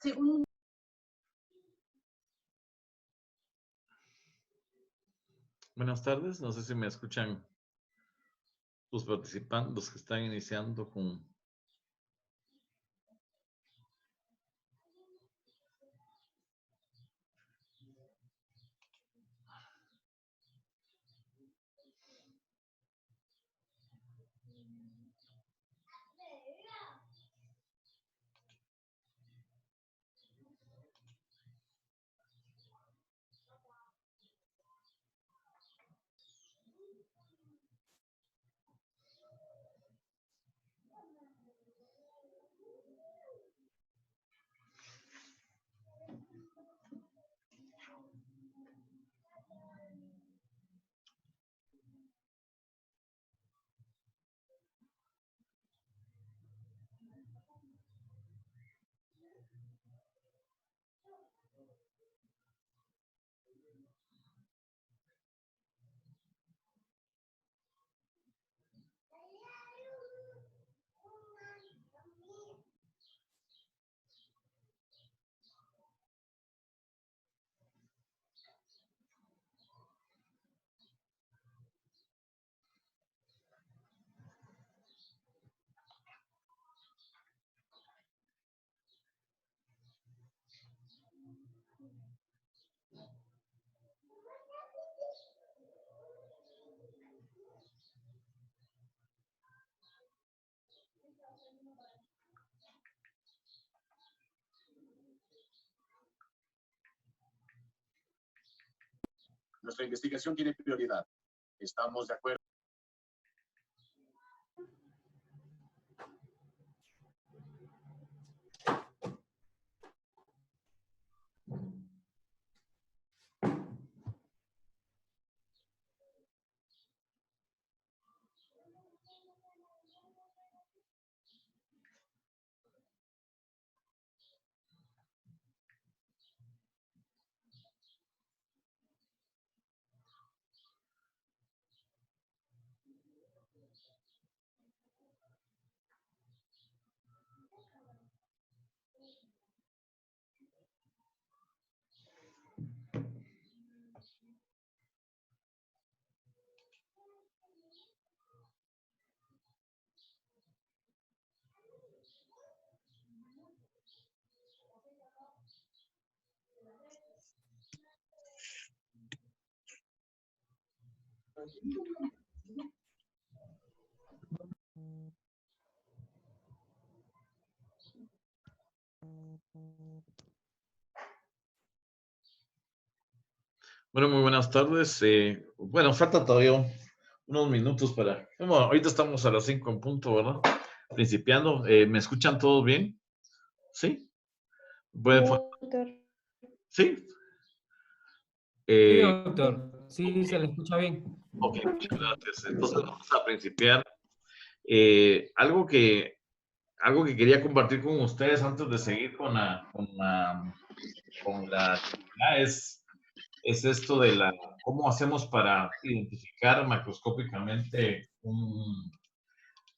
según... Buenas tardes, no sé si me escuchan los participantes, los que están iniciando con... Nuestra investigación tiene prioridad. ¿Estamos de acuerdo? Bueno, muy buenas tardes. Bueno, falta todavía unos minutos para... Bueno, ahorita estamos a las 5 en punto, ¿verdad? Principiando. ¿Me escuchan todos bien? ¿Sí? ¿Pueden... ¿Sí? Sí, doctor. Sí, Okay. se le escucha bien. Ok, muchas gracias. Entonces vamos a principiar. Algo que quería compartir con ustedes antes de seguir con la actividad es esto de cómo hacemos para identificar macroscópicamente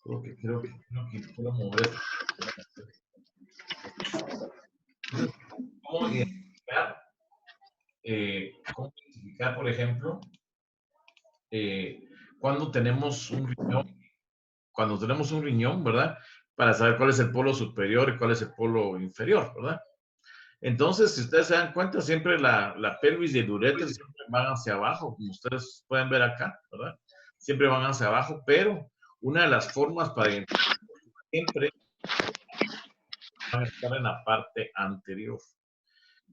creo que puedo mover esto. Cómo identificar, por ejemplo, cuando tenemos un riñón, ¿verdad? Para saber cuál es el polo superior y cuál es el polo inferior, ¿verdad? Entonces, si ustedes se dan cuenta, siempre la pelvis y el uréter siempre van hacia abajo, como ustedes pueden ver acá, ¿verdad? Siempre van hacia abajo, pero una de las formas para identificar siempre van a estar en la parte anterior.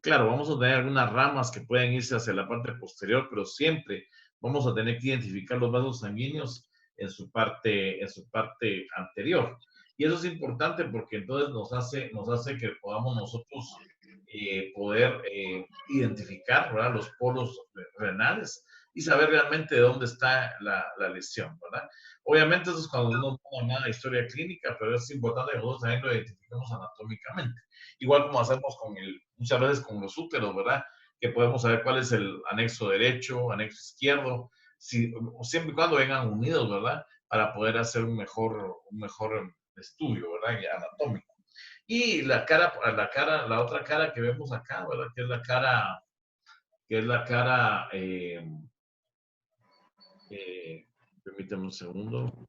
Claro, vamos a tener algunas ramas que pueden irse hacia la parte posterior, pero siempre vamos a tener que identificar los vasos sanguíneos en su parte anterior. Y eso es importante porque entonces nos hace que podamos nosotros poder identificar, ¿verdad?, los polos renales y saber realmente de dónde está la lesión, ¿verdad? Obviamente eso es cuando no toma nada de historia clínica, pero es importante que nosotros también lo identifiquemos anatómicamente. Igual como hacemos muchas veces con los úteros, ¿verdad? Que podemos saber cuál es el anexo derecho, anexo izquierdo, siempre y cuando vengan unidos, ¿verdad? Para poder hacer un mejor estudio, ¿verdad? Anatómico. Y la otra cara que vemos acá, ¿verdad? Que es la cara, permítame un segundo,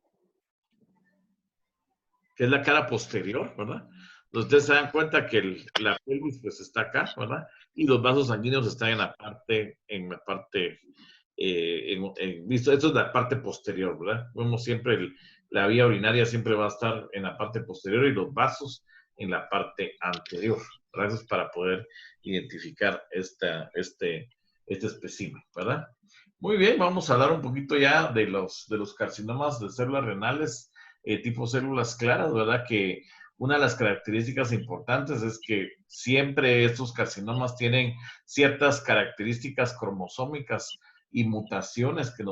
que es la cara posterior, ¿verdad? Entonces ustedes se dan cuenta que la pelvis pues está acá, ¿verdad? Y los vasos sanguíneos están listo, esto es la parte posterior, ¿verdad? Vemos siempre la vía urinaria siempre va a estar en la parte posterior y los vasos en la parte anterior, ¿verdad? Eso es para poder identificar este espécimen, ¿verdad? Muy bien, vamos a hablar un poquito ya de los carcinomas de células renales tipo células claras, ¿verdad? Que una de las características importantes es que siempre estos carcinomas tienen ciertas características cromosómicas y mutaciones que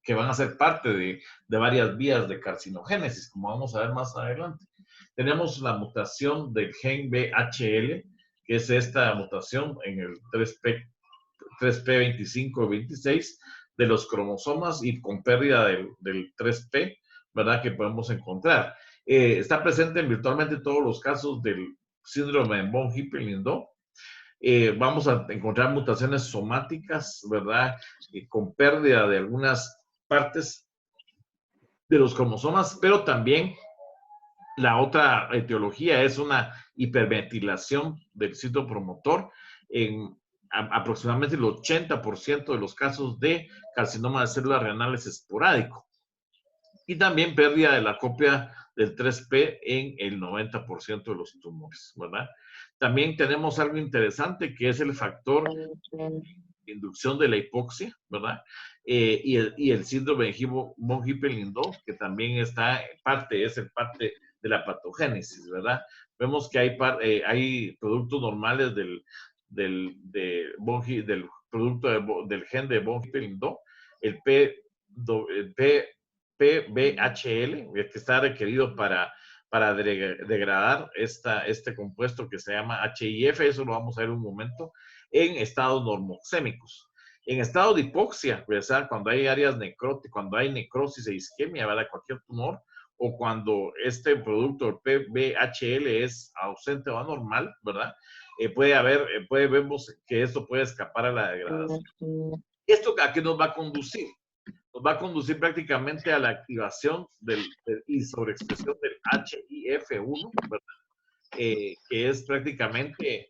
que van a ser parte de varias vías de carcinogénesis, como vamos a ver más adelante. Tenemos la mutación del gen BHL, que es esta mutación en el 3P25-26 de los cromosomas y con pérdida del 3P, ¿verdad? Que podemos encontrar. Está presente en virtualmente todos los casos del síndrome de von Hippel-Lindau. Vamos a encontrar mutaciones somáticas, ¿verdad? Con pérdida de algunas partes de los cromosomas, pero también la otra etiología es una hiperventilación del citopromotor en aproximadamente el 80% de los casos de carcinoma de células renales esporádico. Y también pérdida de la copia del 3P en el 90% de los tumores, ¿verdad? También tenemos algo interesante que es el factor de inducción de la hipoxia, ¿verdad? Y el síndrome de von Hippel-Lindau, que también es parte de la patogénesis, ¿verdad? Vemos que hay productos normales del producto del gen de von Hippel-Lindau, el PBHL, que está requerido para degradar este compuesto que se llama HIF, eso lo vamos a ver un momento, en estados normoxémicos. En estado de hipoxia, ¿verdad? Cuando hay áreas necróticas, cuando hay necrosis e isquemia, ¿verdad? Cualquier tumor, o cuando este producto, el PBHL, es ausente o anormal, ¿verdad? Vemos que esto puede escapar a la degradación. ¿Esto a qué nos va a conducir? Nos va a conducir prácticamente a la activación y sobreexpresión del HIF1, ¿verdad? Que es prácticamente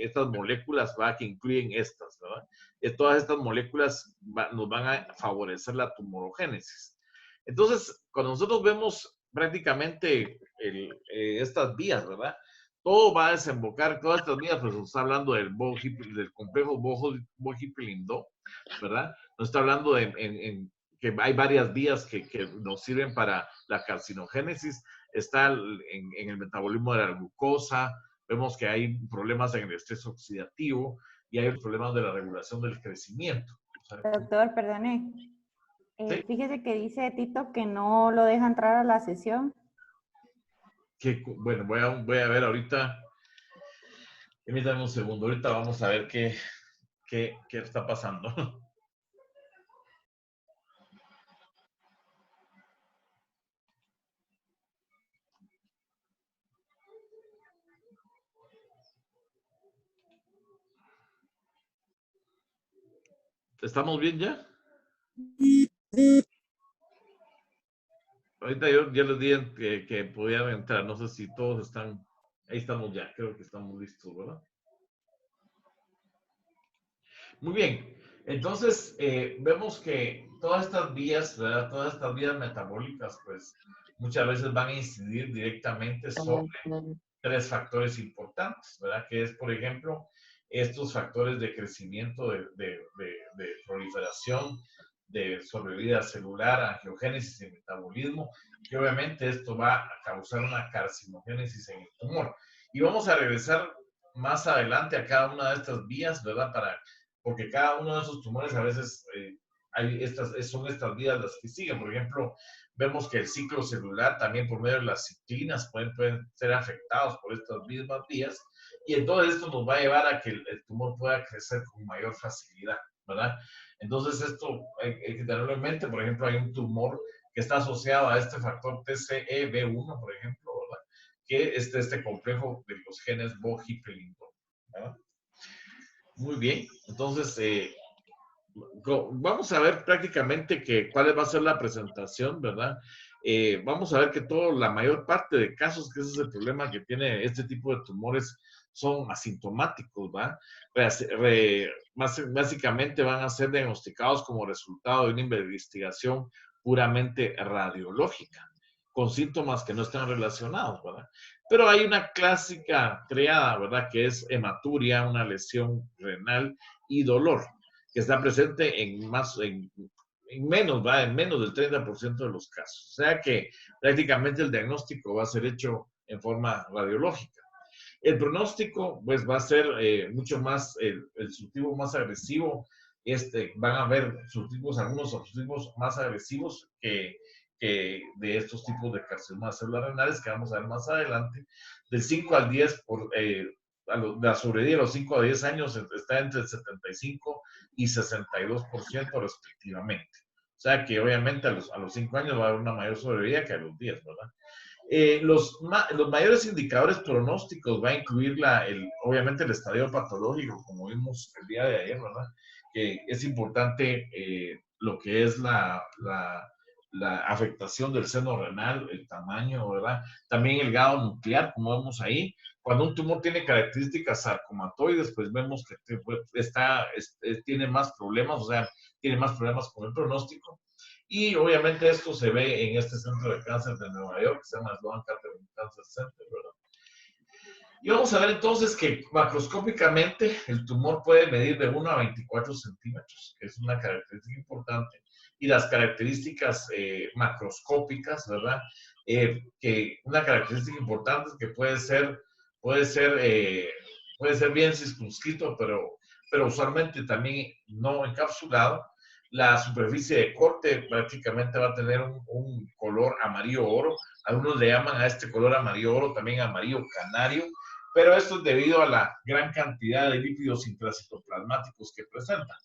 estas moléculas, ¿verdad? Que incluyen estas, ¿verdad? Todas estas moléculas nos van a favorecer la tumorogénesis. Entonces, cuando nosotros vemos prácticamente estas vías, ¿verdad? Todo va a desembocar, todas estas vías, pues nos está hablando del complejo von Hippel-Lindau, ¿verdad? Nos está hablando que hay varias vías que nos sirven para la carcinogénesis. Está en el metabolismo de la glucosa, vemos que hay problemas en el estrés oxidativo y hay problemas de la regulación del crecimiento. Doctor, perdone. ¿Sí? Fíjese que dice Tito que no lo deja entrar a la sesión. Bueno, voy a ver ahorita. Permítame un segundo. Ahorita vamos a ver qué está pasando. ¿Estamos bien ya? Ahorita yo ya les dije que podían entrar. No sé si todos están. Ahí estamos ya. Creo que estamos listos, ¿verdad? Muy bien. Entonces, vemos que todas estas vías, ¿verdad? Todas estas vías metabólicas, pues muchas veces van a incidir directamente sobre tres factores importantes, ¿verdad? Que es, por ejemplo, estos factores de crecimiento, de proliferación, de sobrevida celular, angiogénesis y metabolismo, que obviamente esto va a causar una carcinogénesis en el tumor. Y vamos a regresar más adelante a cada una de estas vías, ¿verdad? Porque cada uno de esos tumores a veces son estas vías las que siguen. Por ejemplo, vemos que el ciclo celular también por medio de las ciclinas pueden ser afectados por estas mismas vías, y entonces esto nos va a llevar a que el tumor pueda crecer con mayor facilidad, ¿verdad? Entonces esto hay que tenerlo en mente. Por ejemplo, hay un tumor que está asociado a este factor TCEB1, por ejemplo, ¿verdad? que este complejo de los genes Bo-Hippel-Lindau, ¿verdad? Muy bien, entonces vamos a ver prácticamente cuál va a ser la presentación, ¿verdad? Vamos a ver que la mayor parte de casos, que ese es el problema que tiene este tipo de tumores, son asintomáticos, ¿va? Básicamente van a ser diagnosticados como resultado de una investigación puramente radiológica, con síntomas que no están relacionados, ¿verdad? Pero hay una clásica triada, ¿verdad? Que es hematuria, una lesión renal y dolor, que está presente en menos, ¿va? En menos del 30% de los casos. O sea que prácticamente el diagnóstico va a ser hecho en forma radiológica. El pronóstico, pues, va a ser mucho más, el surtivo más agresivo. Van a haber algunos surtivos más agresivos que de estos tipos de carcinomas celulares renales, que vamos a ver más adelante. Del 5 al 10, la sobrevida de los 5 a 10 años está entre el 75 y 62% respectivamente. O sea que obviamente a los 5 años va a haber una mayor sobrevida que a los 10, ¿verdad? Los mayores indicadores pronósticos va a incluir obviamente el estadio patológico, como vimos el día de ayer, ¿verdad? Que es importante lo que es la afectación del seno renal, el tamaño, ¿verdad? También el grado nuclear, como vemos ahí. Cuando un tumor tiene características sarcomatoides, pues vemos que tiene más problemas, o sea, tiene más problemas con el pronóstico. Y obviamente esto se ve en este centro de cáncer de Nueva York, que se llama Sloan Kettering Cancer Center, ¿verdad? Y vamos a ver entonces que macroscópicamente el tumor puede medir de 1 a 24 centímetros, que es una característica importante. Y las características macroscópicas, ¿verdad? Que una característica importante es que puede ser bien circunscrito, pero usualmente también no encapsulado. La superficie de corte prácticamente va a tener un color amarillo oro. Algunos le llaman a este color amarillo oro también amarillo canario, pero esto es debido a la gran cantidad de lípidos intracitoplasmáticos que presenta.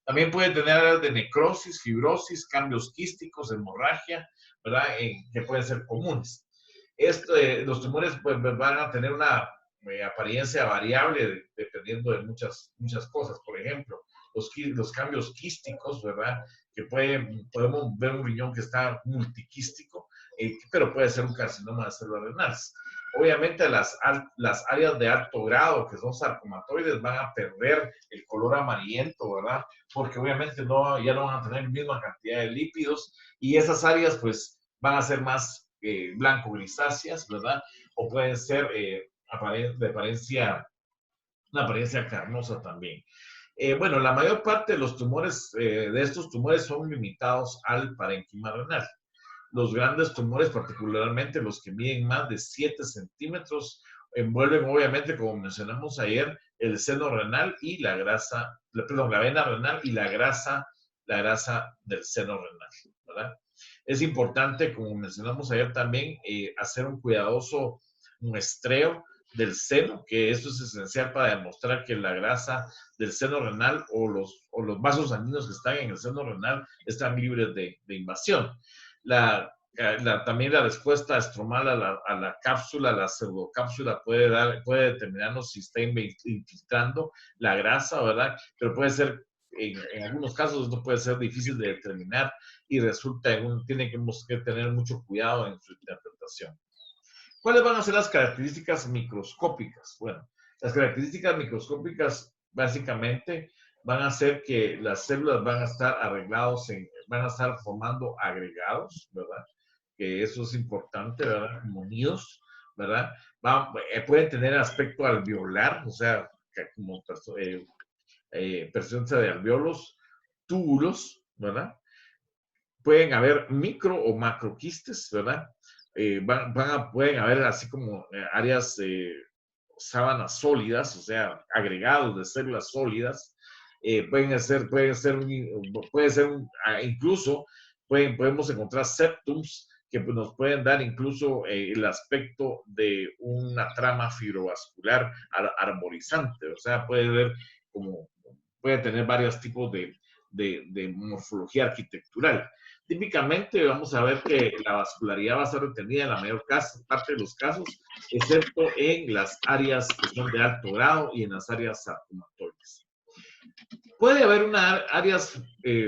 También puede tener áreas de necrosis, fibrosis, cambios quísticos, hemorragia, ¿verdad? Que pueden ser comunes. Los tumores pues, van a tener una apariencia variable dependiendo de muchas cosas. Por ejemplo, los cambios quísticos, ¿verdad? Que podemos ver un riñón que está multiquístico, pero puede ser un carcinoma de células renales. Obviamente las áreas de alto grado, que son sarcomatoides, van a perder el color amarillento, ¿verdad? Porque obviamente ya no van a tener la misma cantidad de lípidos y esas áreas pues van a ser más blanco-grisáceas, ¿verdad? O pueden ser una apariencia carnosa también. Bueno, la mayor parte de los tumores, de estos tumores son limitados al parénquima renal. Los grandes tumores, particularmente los que miden más de 7 centímetros, envuelven obviamente, como mencionamos ayer, el seno renal y la vena renal y la grasa del seno renal, ¿verdad? Es importante, como mencionamos ayer también, hacer un cuidadoso muestreo del seno, que esto es esencial para demostrar que la grasa del seno renal o los vasos sanguíneos que están en el seno renal están libres de invasión. También la respuesta estromal a la cápsula, la pseudocápsula, puede determinarnos si está infiltrando la grasa, ¿verdad? Pero puede ser, en algunos casos, esto puede ser difícil de determinar y tiene que tener mucho cuidado en su interpretación. ¿Cuáles van a ser las características microscópicas? Bueno, las características microscópicas básicamente van a ser que las células van a estar van a estar formando agregados, ¿verdad? Que eso es importante, ¿verdad? Como nidos, ¿verdad? Pueden tener aspecto alveolar, o sea, como presencia de alveolos, túbulos, ¿verdad? Pueden haber micro o macroquistes, ¿verdad? Pueden haber así como áreas, sábanas sólidas, o sea, agregados de células sólidas. Incluso podemos encontrar septums que nos pueden dar incluso el aspecto de una trama fibrovascular arborizante, o sea, puede tener varios tipos de morfología arquitectural. Típicamente vamos a ver que la vascularidad va a ser retenida en la mayor parte de los casos, excepto en las áreas que son de alto grado y en las áreas sarcomatoides. Puede haber áreas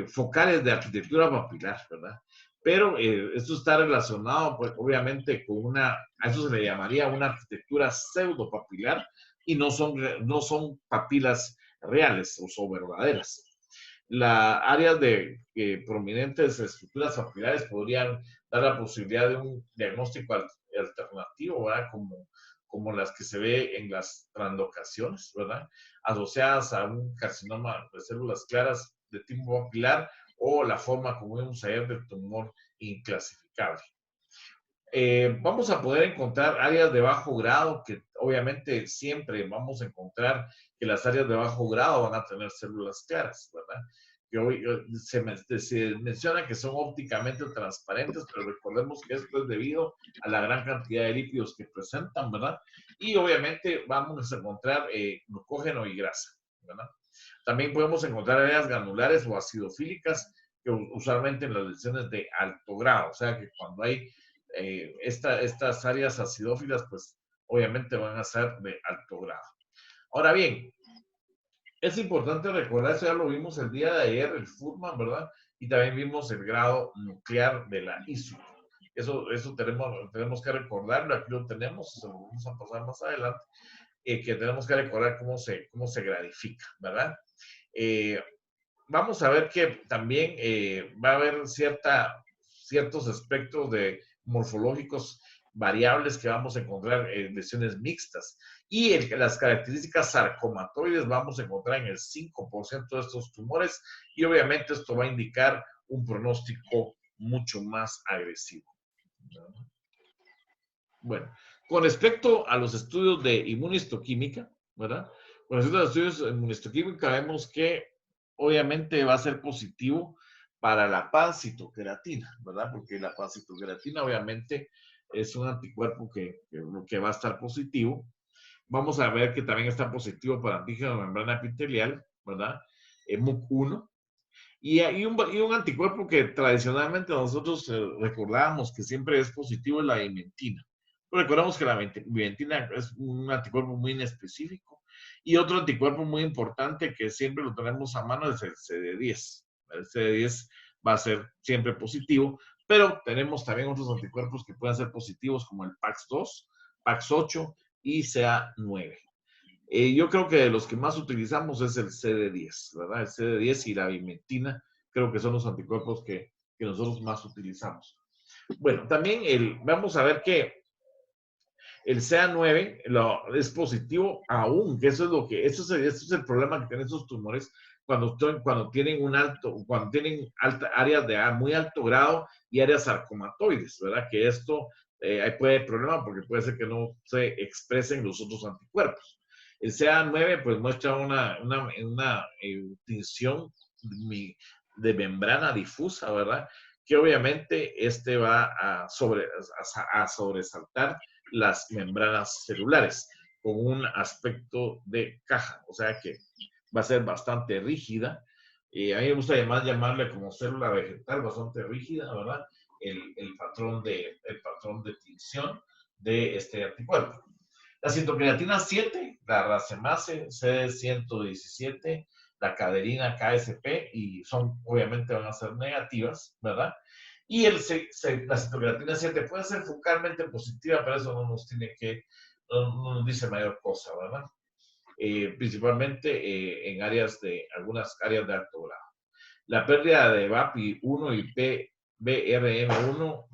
focales de arquitectura papilar, ¿verdad? Pero esto está relacionado, pues, obviamente, con a eso se le llamaría una arquitectura pseudopapilar y no son papilas reales o verdaderas. Las áreas de prominentes estructuras papilares podrían dar la posibilidad de un diagnóstico alternativo, ¿verdad? Como las que se ve en las translocaciones, ¿verdad? Asociadas a un carcinoma de células claras de tipo papilar o la forma como vemos ayer del tumor inclasificable. Vamos a poder encontrar áreas de bajo grado, que obviamente siempre vamos a encontrar que las áreas de bajo grado van a tener células claras, ¿verdad? Que hoy se menciona que son ópticamente transparentes, pero recordemos que esto es debido a la gran cantidad de lípidos que presentan, ¿verdad? Y obviamente vamos a encontrar glucógeno y grasa, ¿verdad? También podemos encontrar áreas granulares o acidofílicas, que usualmente en las lesiones de alto grado, o sea que cuando hay estas áreas acidófilas, pues obviamente van a ser de alto grado. Ahora bien, es importante recordar, eso ya lo vimos el día de ayer, el Fuhrman, ¿verdad? Y también vimos el grado nuclear de la ISO. Eso tenemos que recordarlo, aquí lo tenemos, se lo vamos a pasar más adelante, que tenemos que recordar cómo se gradifica, ¿verdad? Vamos a ver que también va a haber ciertos aspectos morfológicos variables que vamos a encontrar en lesiones mixtas. Y las características sarcomatoides vamos a encontrar en el 5% de estos tumores y obviamente esto va a indicar un pronóstico mucho más agresivo. Bueno, con respecto a los estudios de inmunohistoquímica, ¿verdad? Con respecto a los estudios de inmunohistoquímica vemos que obviamente va a ser positivo para la pancitoqueratina, ¿verdad? Porque la pancitoqueratina obviamente es un anticuerpo que va a estar positivo. Vamos a ver que también está positivo para antígeno de membrana epitelial, ¿verdad? MUC1. Y hay un anticuerpo que tradicionalmente nosotros recordábamos que siempre es positivo, es la vimentina. Pero recordamos que la vimentina es un anticuerpo muy inespecífico. Y otro anticuerpo muy importante que siempre lo tenemos a mano es el CD10. El CD10 va a ser siempre positivo, pero tenemos también otros anticuerpos que pueden ser positivos como el PAX2, PAX8 y CA9. Yo creo que de los que más utilizamos es el CD10, ¿verdad? El CD10 y la vimentina creo que son los anticuerpos que nosotros más utilizamos. Bueno, también vamos a ver que el CA9 es positivo aún, que eso es el problema que tienen esos tumores cuando tienen áreas de muy alto grado y áreas sarcomatoides, ¿verdad? Que esto ahí puede haber problema porque puede ser que no se expresen los otros anticuerpos. El CA9 pues muestra una tinción de membrana difusa, ¿verdad? Que obviamente va a sobresaltar las membranas celulares con un aspecto de caja, o sea que va a ser bastante rígida. A mí me gusta además llamarle como célula vegetal bastante rígida, ¿verdad? El patrón de tinción de este anticuerpo. La citocreatina 7, la racemase CD117, la caderina KSP, y obviamente van a ser negativas, ¿verdad? Y la citocreatina 7 puede ser focalmente positiva, pero eso no nos dice mayor cosa, ¿verdad? Principalmente en algunas áreas de alto grado. La pérdida de VAPI1 y BRM1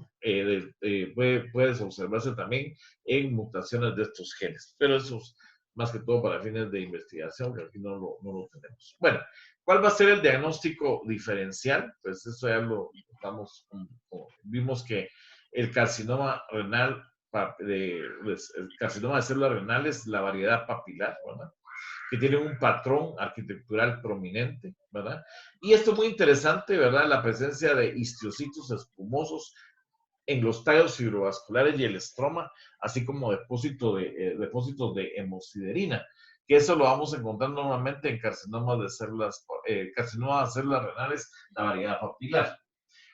puede observarse también en mutaciones de estos genes, pero eso es más que todo para fines de investigación, que aquí no lo tenemos. Bueno, ¿cuál va a ser el diagnóstico diferencial? Pues eso ya vimos que el carcinoma renal, el carcinoma de células renales, la variedad papilar, ¿verdad? Que tiene un patrón arquitectural prominente, ¿verdad? Y esto es muy interesante, ¿verdad? La presencia de histiocitos espumosos en los tallos fibrovasculares y el estroma, así como depósitos de hemosiderina, que eso lo vamos a encontrar normalmente en carcinomas de células renales, la variedad papilar.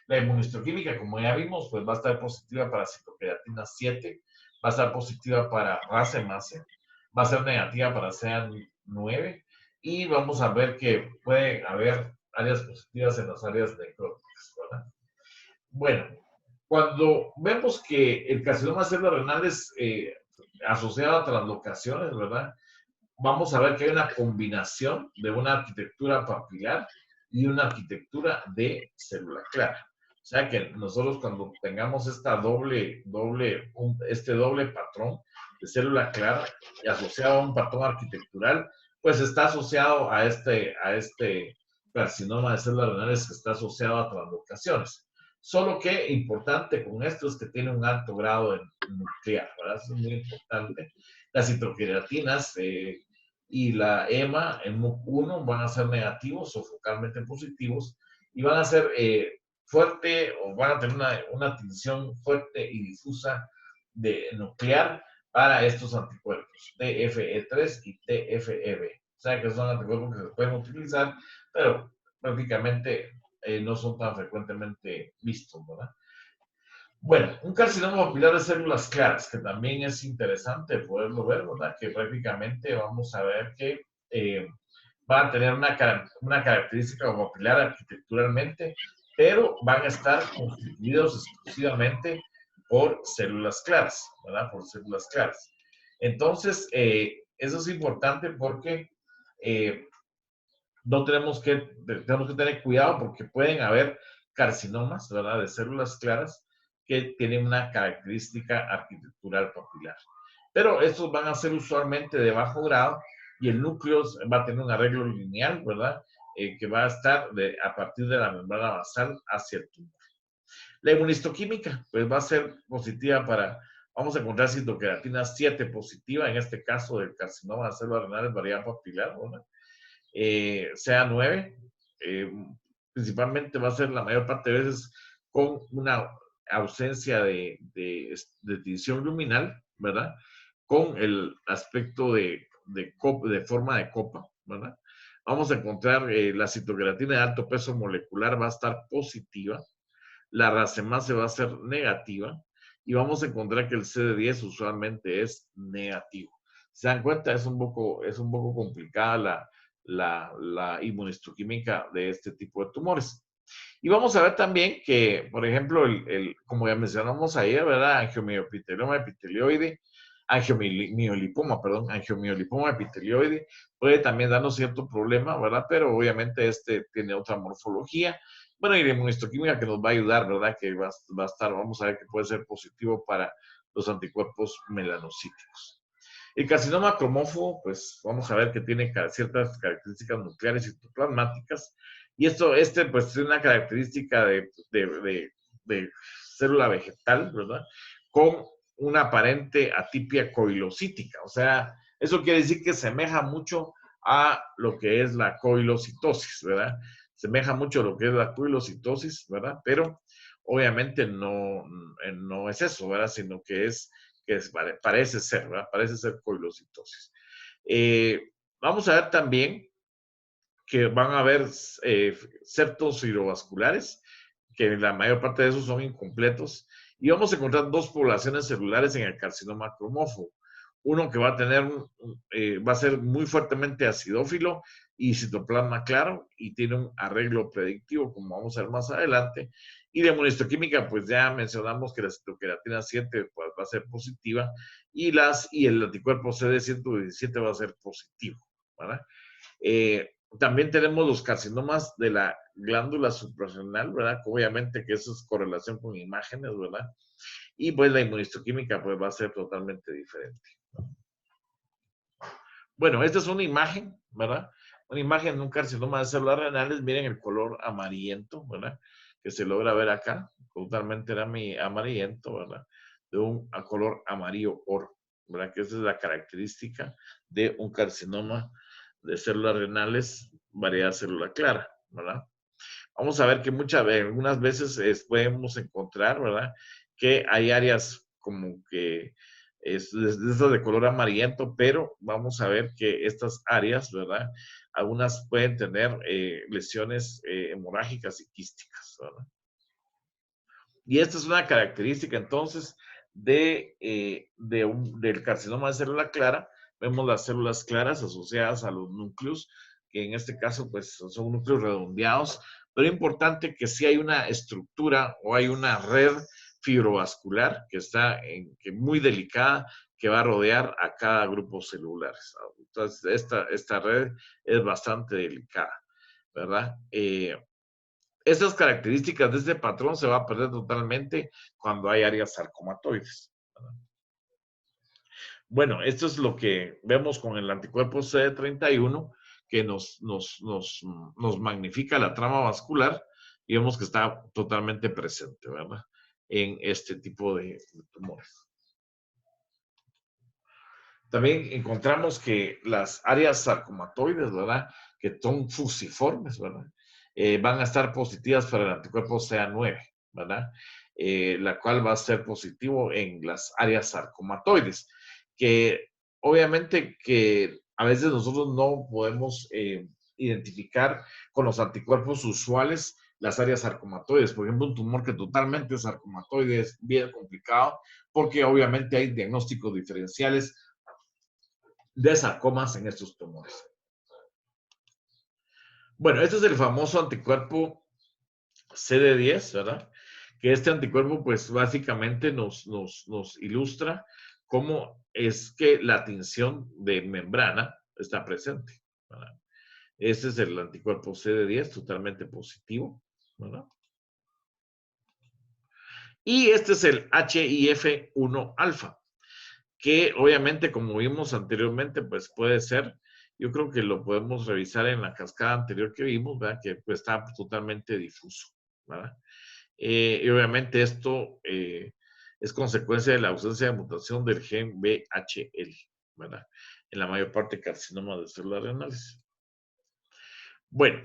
La inmunohistoquímica, como ya vimos, pues va a estar positiva para citocreatina 7, va a estar positiva para RAS-MAS, va a ser negativa para CA9 y vamos a ver que puede haber áreas positivas en las áreas necróticas, ¿verdad? Bueno, cuando vemos que el carcinoma de células renales asociado a translocaciones, ¿verdad? Vamos a ver que hay una combinación de una arquitectura papilar y una arquitectura de célula clara. O sea que nosotros cuando tengamos este doble patrón de célula clara y asociado a un patrón arquitectural, pues está asociado a este carcinoma de células renales que está asociado a translocaciones. Solo que importante con esto es que tiene un alto grado de nuclear, ¿verdad? Eso es muy importante. Las citocreatinas y la EMA en MUC1 van a ser negativos o focalmente positivos y van a ser fuerte o van a tener una tensión fuerte y difusa de nuclear para estos anticuerpos, TFE3 y TFEB. O sea que son anticuerpos que se pueden utilizar, pero prácticamente no son tan frecuentemente vistos, ¿verdad? Bueno, un carcinoma papilar de células claras, que también es interesante poderlo ver, ¿verdad? Que prácticamente vamos a ver que van a tener una característica papilar arquitecturalmente, pero van a estar constituidos exclusivamente por células claras, ¿verdad? Por células claras. Entonces, eso es importante porque no tenemos que tener cuidado porque pueden haber carcinomas, ¿verdad? De células claras que tienen una característica arquitectural papilar. Pero estos van a ser usualmente de bajo grado y el núcleo va a tener un arreglo lineal, ¿verdad? Que va a estar a partir de la membrana basal hacia el tumor. La inmunistoquímica, pues va a ser positiva vamos a encontrar citocreatina 7 positiva, en este caso del carcinoma de células renales variedad papilar, ¿verdad? CA9, principalmente va a ser la mayor parte de veces con una ausencia de tinción luminal, ¿verdad? Con el aspecto de forma de copa, ¿verdad? Vamos a encontrar la citocreatina de alto peso molecular va a estar positiva, la racemase va a ser negativa y vamos a encontrar que el CD10 usualmente es negativo. ¿Se dan cuenta? Es un poco complicada la inmunistoquímica de este tipo de tumores. Y vamos a ver también que, por ejemplo, como ya mencionamos ayer, ¿verdad? Angiomiopitelioma epitelioide, angiomiolipoma epitelioide, puede también darnos cierto problema, ¿verdad? Pero obviamente tiene otra morfología. Bueno, y la inmunistoquímica que nos va a ayudar, ¿verdad? Que va a estar, vamos a ver que puede ser positivo para los anticuerpos melanocíticos. El carcinoma cromófobo, pues vamos a ver que tiene ciertas características nucleares y citoplasmáticas. Y pues tiene una característica de célula vegetal, ¿verdad? Con una aparente atipia coilocítica. O sea, eso quiere decir que semeja mucho a lo que es la coilocitosis, ¿verdad? Semeja mucho a lo que es la coilocitosis, ¿verdad? Pero obviamente no es eso, ¿verdad? Sino que parece ser, ¿verdad? Parece ser coilocitosis. Vamos a ver también que van a haber septos filovasculares, que la mayor parte de esos son incompletos, y vamos a encontrar dos poblaciones celulares en el carcinoma cromófobo. Uno que va a ser muy fuertemente acidófilo y citoplasma claro, y tiene un arreglo predictivo, como vamos a ver más adelante. Y la inmunistoquímica, pues ya mencionamos que la citocreatina 7 pues, va a ser positiva, y el anticuerpo CD117 va a ser positivo, ¿verdad? También tenemos los carcinomas de la glándula suprarrenal, ¿verdad? Obviamente que eso es correlación con imágenes, ¿verdad? Y pues la inmunistoquímica pues va a ser totalmente diferente. Bueno, esta es una imagen, ¿verdad? Una imagen de un carcinoma de células renales. Miren el color amarillento, ¿verdad? Que se logra ver acá. Totalmente era amarillento, ¿verdad? De un color amarillo oro, ¿verdad? Que esa es la característica de un carcinoma de células renales, variedad célula clara, ¿verdad? Vamos a ver que algunas veces podemos encontrar, ¿verdad? Que hay áreas como que es de color amarillento, pero vamos a ver que estas áreas, ¿verdad? Algunas pueden tener lesiones hemorrágicas y quísticas, ¿verdad? Y esta es una característica entonces del carcinoma de célula clara. Vemos las células claras asociadas a los núcleos, que en este caso pues son núcleos redondeados, pero es importante que sí hay una estructura o hay una red fibrovascular que está que muy delicada, que va a rodear a cada grupo celular. Entonces, esta red es bastante delicada, ¿verdad? Estas características de este patrón se va a perder totalmente cuando hay áreas sarcomatoides, ¿verdad? Bueno, esto es lo que vemos con el anticuerpo CD31, que nos magnifica la trama vascular y vemos que está totalmente presente, ¿verdad? En este tipo de tumores. También encontramos que las áreas sarcomatoides, ¿verdad? Que son fusiformes, ¿verdad? Van a estar positivas para el anticuerpo CA9, ¿verdad? La cual va a ser positivo en las áreas sarcomatoides, que obviamente que a veces nosotros no podemos identificar con los anticuerpos usuales las áreas sarcomatoides. Por ejemplo, un tumor que totalmente es sarcomatoide es bien complicado porque obviamente hay diagnósticos diferenciales de sarcomas en estos tumores. Bueno, este es el famoso anticuerpo CD10, ¿verdad? Que este anticuerpo, pues básicamente nos ilustra cómo es que la tinción de membrana está presente, ¿verdad? Este es el anticuerpo CD10, totalmente positivo, ¿verdad? Y este es el HIF1 alfa, que obviamente, como vimos anteriormente, pues puede ser, yo creo que lo podemos revisar en la cascada anterior que vimos, ¿verdad? Que pues, está totalmente difuso, ¿verdad? Y obviamente esto es consecuencia de la ausencia de mutación del gen BHL, ¿verdad? En la mayor parte de carcinomas de células renales. Bueno,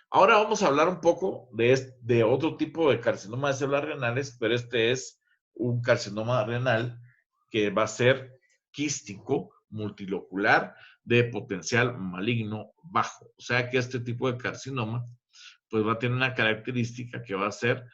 ahora vamos a hablar un poco de otro tipo de carcinoma de células renales, pero este es un carcinoma renal que va a ser quístico, multilocular, de potencial maligno bajo. O sea que este tipo de carcinoma pues va a tener una característica que va a ser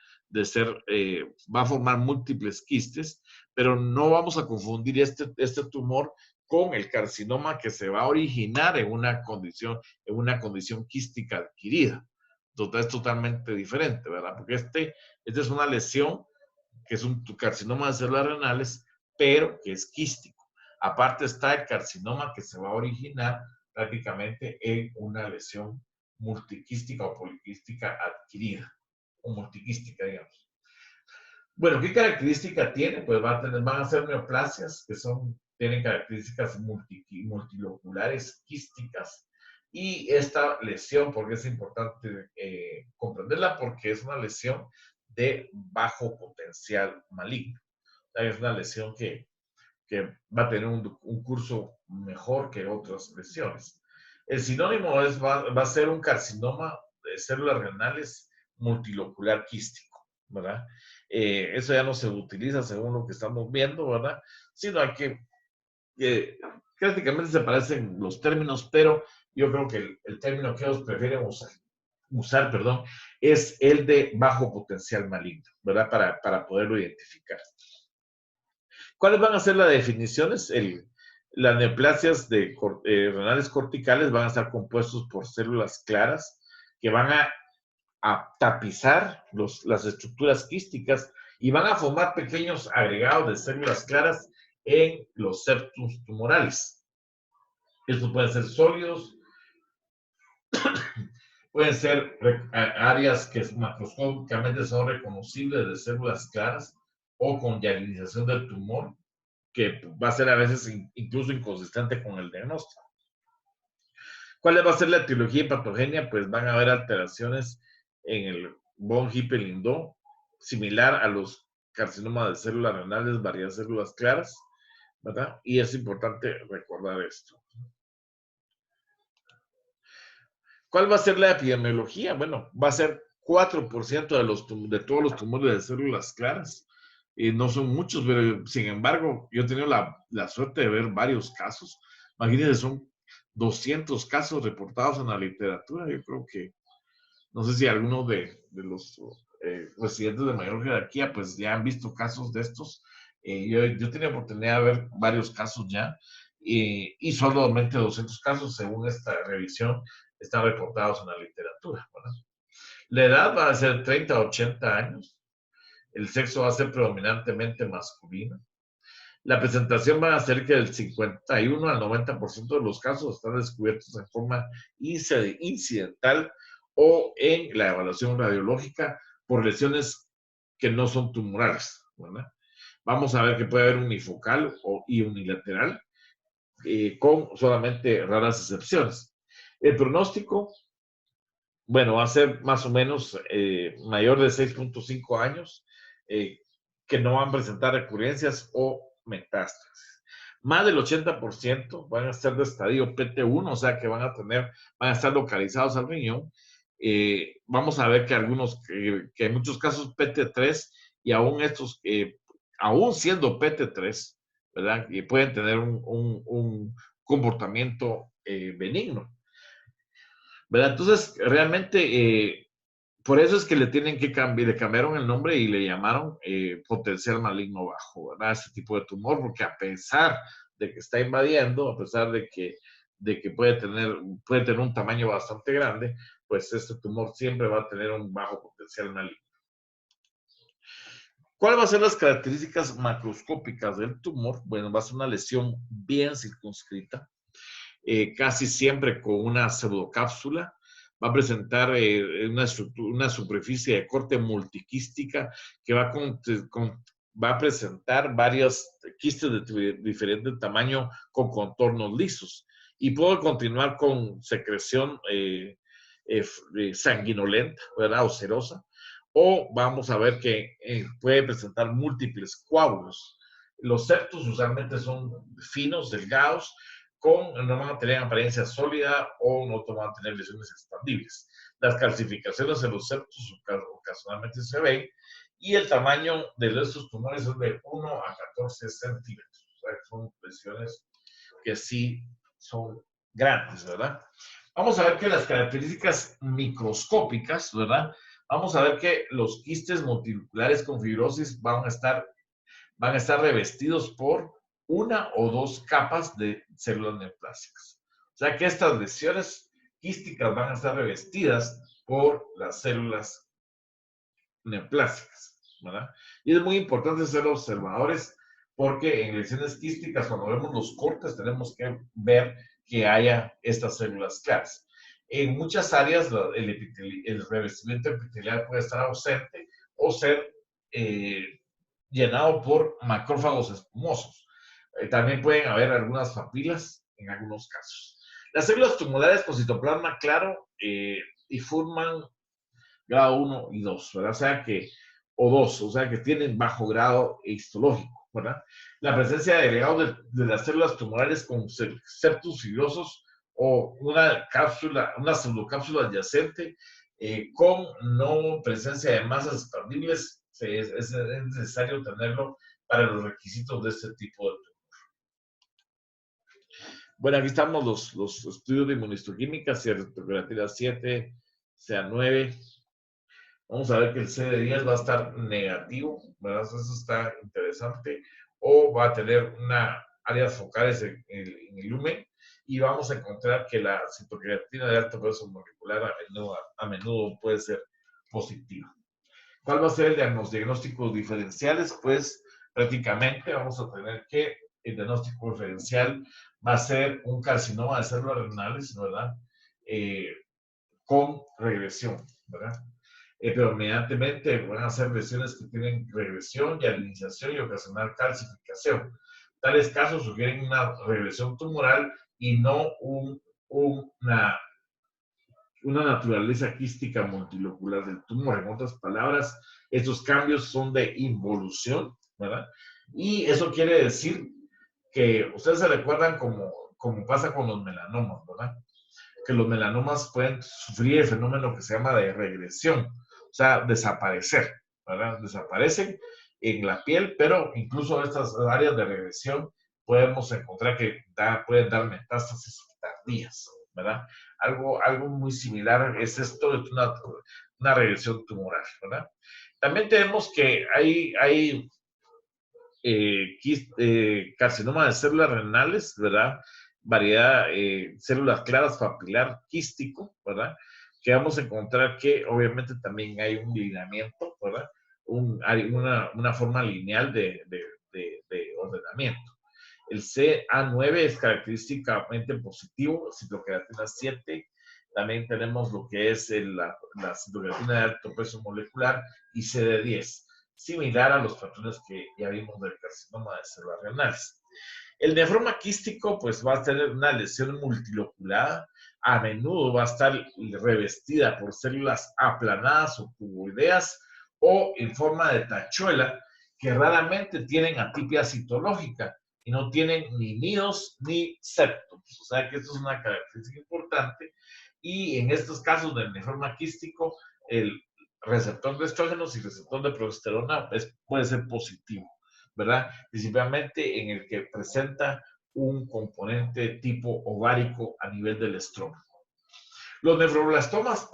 va a formar múltiples quistes, pero no vamos a confundir este tumor con el carcinoma que se va a originar en una condición quística adquirida. Entonces es totalmente diferente, ¿verdad? Porque esta es una lesión que es un carcinoma de células renales, pero que es quístico. Aparte está el carcinoma que se va a originar prácticamente en una lesión multiquística o poliquística adquirida, o multiquística, digamos. Bueno, ¿qué característica tiene? Pues van a ser neoplasias que tienen características multiloculares quísticas. Y esta lesión, porque es importante comprenderla, porque es una lesión de bajo potencial maligno. Es una lesión que va a tener un curso mejor que otras lesiones. El sinónimo va a ser un carcinoma de células renales multilocular quístico, ¿verdad? Eso ya no se utiliza según lo que estamos viendo, ¿verdad? Sino hay que prácticamente se parecen los términos, pero yo creo que el término que ellos prefieren usar, es el de bajo potencial maligno, ¿verdad? Para poderlo identificar. ¿Cuáles van a ser las definiciones? Las neoplasias renales corticales van a estar compuestos por células claras que van a tapizar las estructuras quísticas y van a formar pequeños agregados de células claras en los septos tumorales. Estos pueden ser sólidos, pueden ser áreas que macroscópicamente son reconocibles de células claras o con hialinización del tumor, que va a ser a veces incluso inconsistente con el diagnóstico. ¿Cuál va a ser la etiología y patogenia? Pues van a haber alteraciones en el von Hippel-Lindau, similar a los carcinomas de células renales, varias células claras, ¿verdad? Y es importante recordar esto. ¿Cuál va a ser la epidemiología? Bueno, va a ser 4% de todos los tumores de células claras. No son muchos, pero sin embargo, yo he tenido la suerte de ver varios casos. Imagínense, son 200 casos reportados en la literatura. Yo creo que, no sé si alguno de los residentes de mayor jerarquía, pues ya han visto casos de estos. Yo tenía oportunidad de ver varios casos ya, y solamente 200 casos, según esta revisión, están reportados en la literatura, ¿verdad? La edad va a ser 30 a 80 años. El sexo va a ser predominantemente masculino. La presentación va a ser que del 51 al 90% de los casos están descubiertos en forma incidental o en la evaluación radiológica por lesiones que no son tumorales, ¿verdad? Vamos a ver que puede haber unifocal y unilateral, con solamente raras excepciones. El pronóstico, bueno, va a ser más o menos mayor de 6.5 años, que no van a presentar recurrencias o metástasis. Más del 80% van a estar de estadio PT1, o sea que van a estar localizados al riñón. Vamos a ver que que en muchos casos PT3, y aún estos, aún siendo PT3, ¿verdad? Y pueden tener un comportamiento benigno, ¿verdad? Entonces, realmente, por eso es que le tienen que cambiar, le cambiaron el nombre y le llamaron potencial maligno bajo, ¿verdad? Ese tipo de tumor, porque a pesar de que está invadiendo, a pesar de que puede tener un tamaño bastante grande, pues este tumor siempre va a tener un bajo potencial maligno. ¿Cuáles van a ser las características macroscópicas del tumor? Bueno, va a ser una lesión bien circunscrita, casi siempre con una pseudocápsula. Va a presentar una superficie de corte multiquística que va a presentar varios quistes de diferente tamaño con contornos lisos. Y puede continuar con secreción sanguinolenta, ¿verdad? O serosa. O vamos a ver que puede presentar múltiples coágulos. Los septos usualmente son finos, delgados, no van a tener apariencia sólida o no van a tener lesiones expandibles. Las calcificaciones en los septos ocasionalmente se ven, y el tamaño de estos tumores es de 1 a 14 centímetros. O sea, que son lesiones que sí son grandes, ¿verdad? Vamos a ver que las características microscópicas, ¿verdad? Vamos a ver que los quistes multinucleares con fibrosis van a estar revestidos por una o dos capas de células neoplásicas. O sea que estas lesiones quísticas van a estar revestidas por las células neoplásicas, ¿verdad? Y es muy importante ser observadores, porque en lesiones quísticas, cuando vemos los cortes, tenemos que ver que haya estas células claras. En muchas áreas, el revestimiento epitelial puede estar ausente o ser llenado por macrófagos espumosos. También pueden haber algunas papilas en algunos casos. Las células tumorales con citoplasma claro y forman grado 1 y 2, ¿verdad? O sea que tienen bajo grado histológico, ¿verdad? La presencia de agregados de las células tumorales con septos fibrosos o una pseudocápsula adyacente con no presencia de masas expandibles, es necesario tenerlo para los requisitos de este tipo de tumor. Bueno, aquí estamos los estudios de inmunistoquímica, creatina 7, CA9. Vamos a ver que el CD10 va a estar negativo, ¿verdad? Eso está interesante. O va a tener áreas focales en el lumen, y vamos a encontrar que la citocreatina de alto peso molecular a menudo puede ser positiva. ¿Cuál va a ser el diagnóstico diferenciales? Pues prácticamente vamos a tener que el diagnóstico diferencial va a ser un carcinoma de células renales, ¿verdad? Con regresión, ¿verdad? Predominantemente van a ser lesiones que tienen regresión y alinización y ocasionar calcificación. Tales casos sugieren una regresión tumoral y no una naturaleza quística multilocular del tumor. En otras palabras, estos cambios son de involución, ¿verdad? Y eso quiere decir que ustedes se recuerdan como pasa con los melanomas, ¿verdad? Que los melanomas pueden sufrir el fenómeno que se llama de regresión, o sea, desaparecer, ¿verdad? Desaparecen en la piel, pero incluso estas áreas de regresión podemos encontrar que pueden dar metástasis tardías, ¿verdad? Algo muy similar es esto, es una una regresión tumoral, ¿verdad? También tenemos que hay carcinoma de células renales, ¿verdad? Variedad, células claras papilar quístico, ¿verdad? Que vamos a encontrar que obviamente también hay un lineamiento, ¿verdad? Hay una forma lineal de ordenamiento. El CA9 es característicamente positivo, citocreatina 7. También tenemos lo que es la citocreatina de alto peso molecular y CD10, similar a los patrones que ya vimos del carcinoma de células renales. El nefroma quístico pues va a tener una lesión multiloculada, a menudo va a estar revestida por células aplanadas o cuboideas o en forma de tachuela, que raramente tienen atipia citológica y no tienen ni nidos ni septos. O sea que esto es una característica importante. Y en estos casos del nefroma quístico, el receptor de estrógenos y receptor de progesterona puede ser positivo, ¿verdad? Principalmente en el que presenta un componente tipo ovárico a nivel del estrógeno. Los nefroblastomas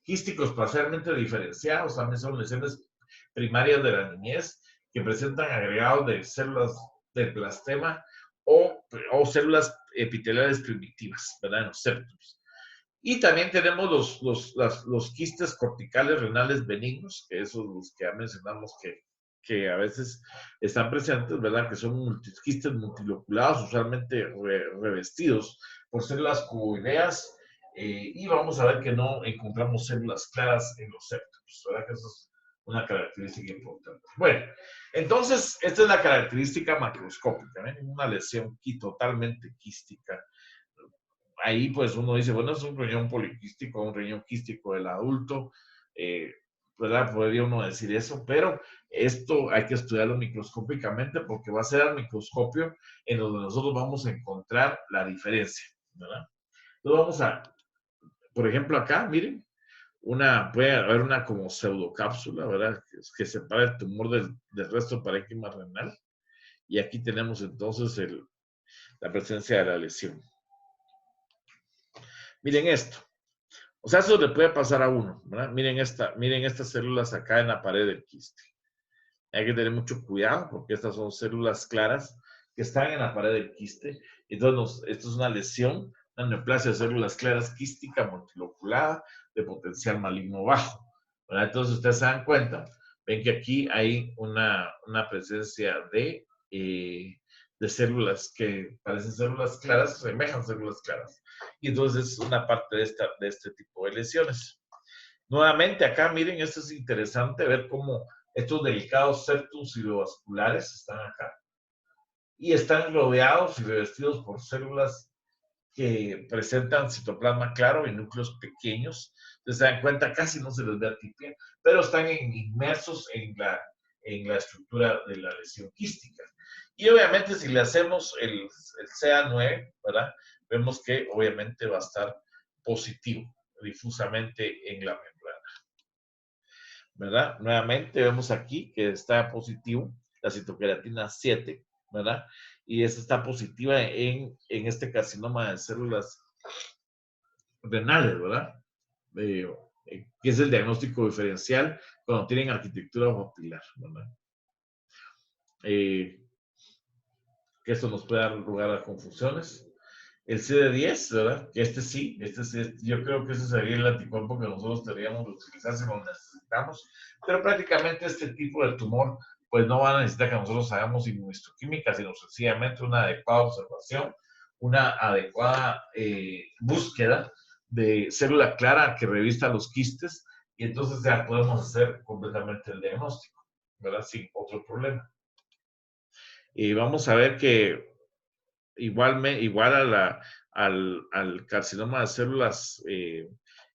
quísticos parcialmente diferenciados también son lesiones primarias de la niñez que presentan agregados de células del plastema o células epiteliales primitivas, ¿verdad? En los septos. Y también tenemos los quistes corticales renales benignos, que esos los que ya mencionamos que a veces están presentes, ¿verdad? Que son quistes multiloculados, usualmente revestidos por células cuboideas, y vamos a ver que no encontramos células claras en los septos, ¿verdad? Que eso es una característica importante. Bueno, entonces, esta es la característica macroscópica, ¿eh? Una lesión totalmente quística. Ahí pues uno dice, bueno, es un riñón poliquístico, un riñón quístico del adulto, ¿verdad? Podría uno decir eso, pero esto hay que estudiarlo microscópicamente porque va a ser al microscopio en donde nosotros vamos a encontrar la diferencia, ¿verdad? Entonces vamos a, por ejemplo, acá, miren, puede haber una como pseudocápsula, ¿verdad? Que separa el tumor del resto del parénquima renal. Y aquí tenemos entonces la presencia de la lesión. Miren esto. O sea, eso le puede pasar a uno, ¿verdad? Miren estas células acá en la pared del quiste. Hay que tener mucho cuidado porque estas son células claras que están en la pared del quiste. Entonces, esto es una lesión, una neoplasia de células claras quística multiloculada de potencial maligno bajo, ¿verdad? Entonces, ustedes se dan cuenta, ven que aquí hay una presencia de células que parecen células claras, semejan células claras. Y entonces es una parte de este tipo de lesiones. Nuevamente acá, miren, esto es interesante ver cómo estos delicados septos cerebrovasculares están acá. Y están rodeados y revestidos por células que presentan citoplasma claro y núcleos pequeños. Entonces se dan cuenta, casi no se les ve atipia, pero están inmersos en la estructura de la lesión quística. Y obviamente si le hacemos el CA9, ¿verdad? Vemos que obviamente va a estar positivo difusamente en la membrana, ¿verdad? Nuevamente vemos aquí que está positivo la citocreatina 7, ¿verdad? Y esta está positiva en este carcinoma de células renales, ¿verdad? Que es el diagnóstico diferencial cuando tienen arquitectura papilar, ¿verdad? Que esto nos puede dar lugar a confusiones. El CD10, ¿verdad? Que este sí, yo creo que ese sería el anticuerpo que nosotros deberíamos utilizar si lo necesitamos, pero prácticamente este tipo de tumor pues no va a necesitar que nosotros hagamos inmunohistoquímica, sino sencillamente una adecuada observación, una adecuada búsqueda de célula clara que revista los quistes, y entonces ya podemos hacer completamente el diagnóstico, ¿verdad? Sin otro problema. Y vamos a ver que igual al carcinoma de células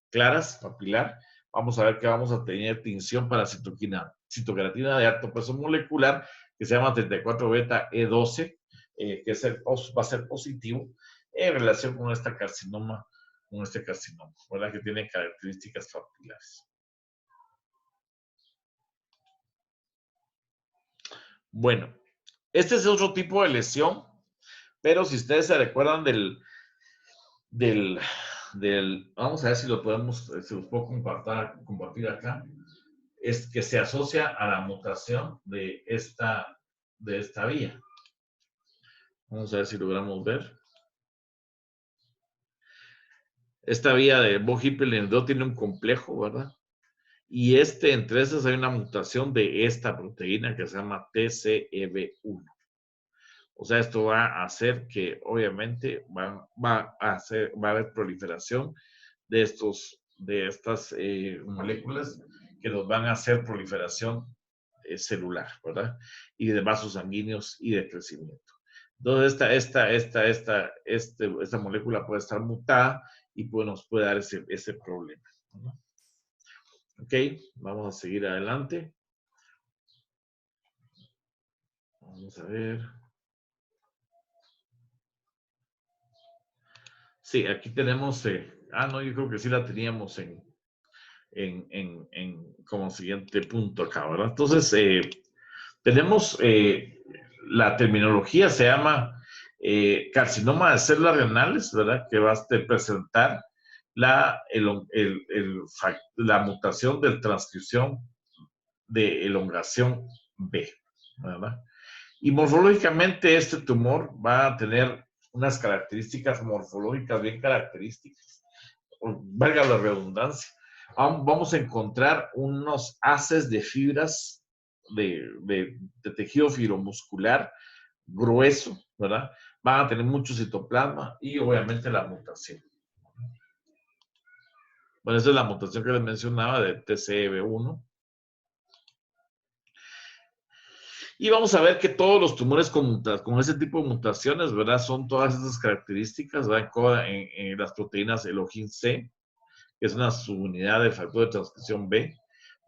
claras, papilar, vamos a ver que vamos a tener tinción para citocreatina de alto peso molecular, que se llama 34 beta E12, que va a ser positivo en relación con este carcinoma, ¿verdad? Que tiene características papilares. Bueno, este es otro tipo de lesión, pero si ustedes se recuerdan del vamos a ver si lo podemos, si los puedo compartir acá, es que se asocia a la mutación de esta vía. Vamos a ver si logramos ver. Esta vía de von Hippel-Lindau tiene un complejo, ¿verdad? Y entre esas hay una mutación de esta proteína que se llama TCEB1. O sea, esto va a hacer que, obviamente, va a haber proliferación de estas moléculas que nos van a hacer proliferación celular, ¿verdad? Y de vasos sanguíneos y de crecimiento. Entonces, esta molécula puede estar mutada y nos puede dar ese problema, ¿no? Ok, vamos a seguir adelante. Vamos a ver. Sí, aquí tenemos, no, yo creo que sí la teníamos como siguiente punto acá, ¿verdad? Entonces, tenemos la terminología, se llama carcinoma de células renales, ¿verdad? Que va a presentar la mutación de transcripción de elongación B, ¿verdad? Y morfológicamente este tumor va a tener unas características morfológicas bien características, valga la redundancia. Vamos a encontrar unos haces de fibras de tejido fibromuscular grueso, ¿verdad? Van a tener mucho citoplasma y obviamente la mutación. Bueno, esa es la mutación que les mencionaba de TCEB1. Y vamos a ver que todos los tumores con ese tipo de mutaciones, ¿verdad? Son todas esas características, ¿verdad? En las proteínas Elogin C, que es una subunidad del factor de transcripción B,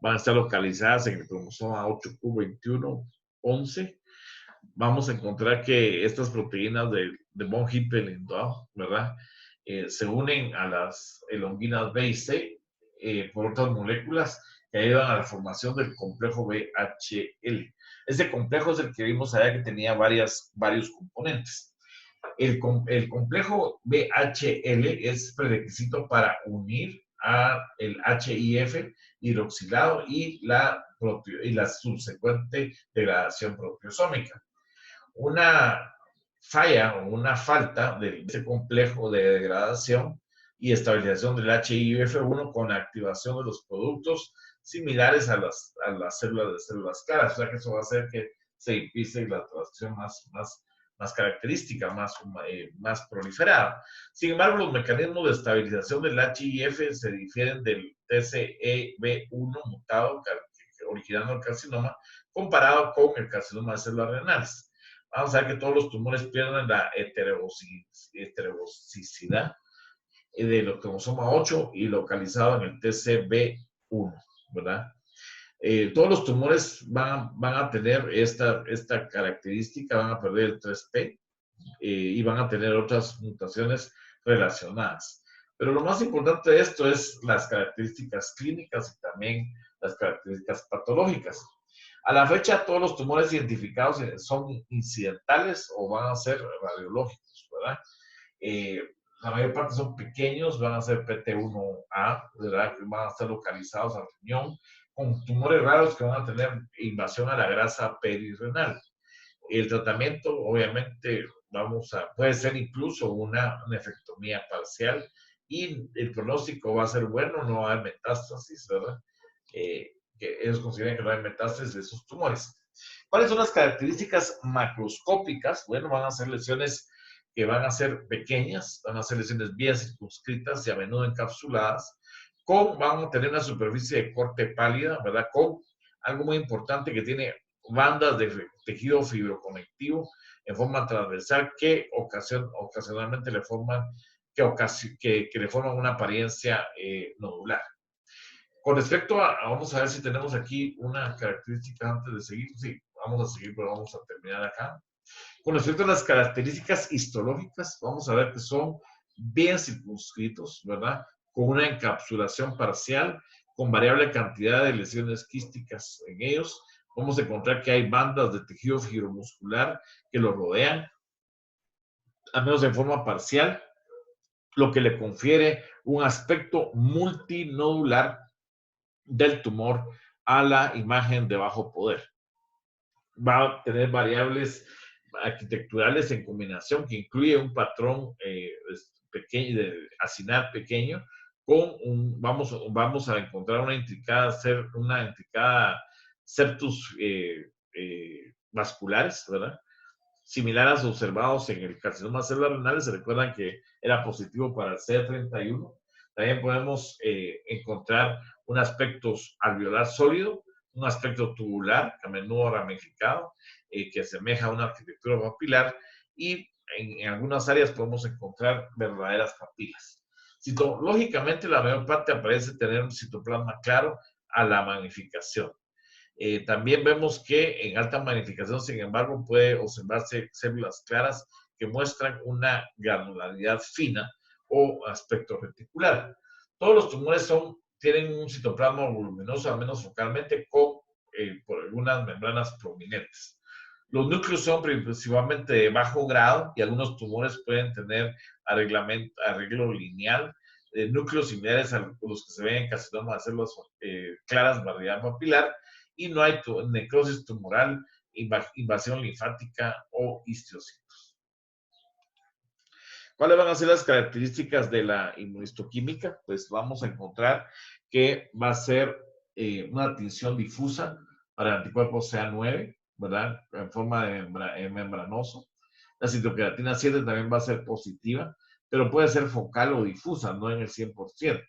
van a estar localizadas en el cromosoma 8q21.11. Vamos a encontrar que estas proteínas de von Hippel-Lindau, ¿verdad? Se unen a las elonginas B y C por otras moléculas que ayudan a la formación del complejo BHL. Ese complejo es el que vimos allá que tenía varios componentes. El complejo BHL es prerequisito para unir el HIF hidroxilado y la subsecuente degradación proteosómica. Una falla o una falta de ese complejo de degradación y estabilización del HIF1 con la activación de los productos similares a las células de células claras. O sea que eso va a hacer que se impise la transcripción más característica, más proliferada. Sin embargo, los mecanismos de estabilización del HIF se difieren del TCEB1 mutado originando el carcinoma comparado con el carcinoma de células renales. Vamos a ver que todos los tumores pierden la heterogenicidad del cromosoma 8 y localizado en el TCB1, ¿verdad? Todos los tumores van a tener esta característica, van a perder el 3P y van a tener otras mutaciones relacionadas. Pero lo más importante de esto es las características clínicas y también las características patológicas. A la fecha, todos los tumores identificados son incidentales o van a ser radiológicos, ¿verdad? La mayor parte son pequeños, van a ser PT1A, ¿verdad? Van a estar localizados al riñón, con tumores raros que van a tener invasión a la grasa perirrenal. El tratamiento, obviamente, puede ser incluso una nefrectomía parcial y el pronóstico va a ser bueno, no va a haber metástasis, ¿verdad? Que ellos consideran que no hay metástasis de esos tumores. ¿Cuáles son las características macroscópicas? Bueno, van a ser lesiones que van a ser pequeñas, van a ser lesiones bien circunscritas y a menudo encapsuladas, van a tener una superficie de corte pálida, ¿verdad? Con algo muy importante que tiene bandas de tejido fibroconectivo en forma transversal que ocasionalmente le forman una apariencia nodular. Con respecto vamos a ver si tenemos aquí una característica antes de seguir. Sí, vamos a seguir, pero vamos a terminar acá. Con respecto a las características histológicas, vamos a ver que son bien circunscritos, ¿verdad? Con una encapsulación parcial, con variable cantidad de lesiones quísticas en ellos. Vamos a encontrar que hay bandas de tejido fibromuscular que los rodean, al menos en forma parcial. lo que le confiere un aspecto multinodular del tumor a la imagen de bajo poder. Va a tener variables arquitecturales en combinación que incluye un patrón pequeño, de acinar pequeño, con vamos a encontrar una intricada septus vasculares, ¿verdad? Similar a los observados en el carcinoma de células renales. Se recuerdan que era positivo para el CD31. También podemos encontrar un aspecto alveolar sólido, un aspecto tubular, a menudo ramificado, que asemeja a una arquitectura papilar, y en algunas áreas podemos encontrar verdaderas papilas. Citológicamente, la mayor parte parece tener un citoplasma claro a la magnificación. También vemos que en alta magnificación, sin embargo, puede observarse células claras que muestran una granularidad fina o aspecto reticular. Todos los tumores tienen un citoplasma voluminoso, al menos focalmente, por algunas membranas prominentes. Los núcleos son principalmente de bajo grado y algunos tumores pueden tener arreglo lineal, núcleos similares a los que se ven en carcinoma de células claras, variedad papilar, y no hay necrosis tumoral, invasión linfática o histiocytos. ¿Cuáles van a ser las características de la inmunohistoquímica? Pues vamos a encontrar que va a ser una tinción difusa para el anticuerpo CA9, ¿verdad? En forma de membranoso. La citocreatina 7 también va a ser positiva, pero puede ser focal o difusa, no en el 100%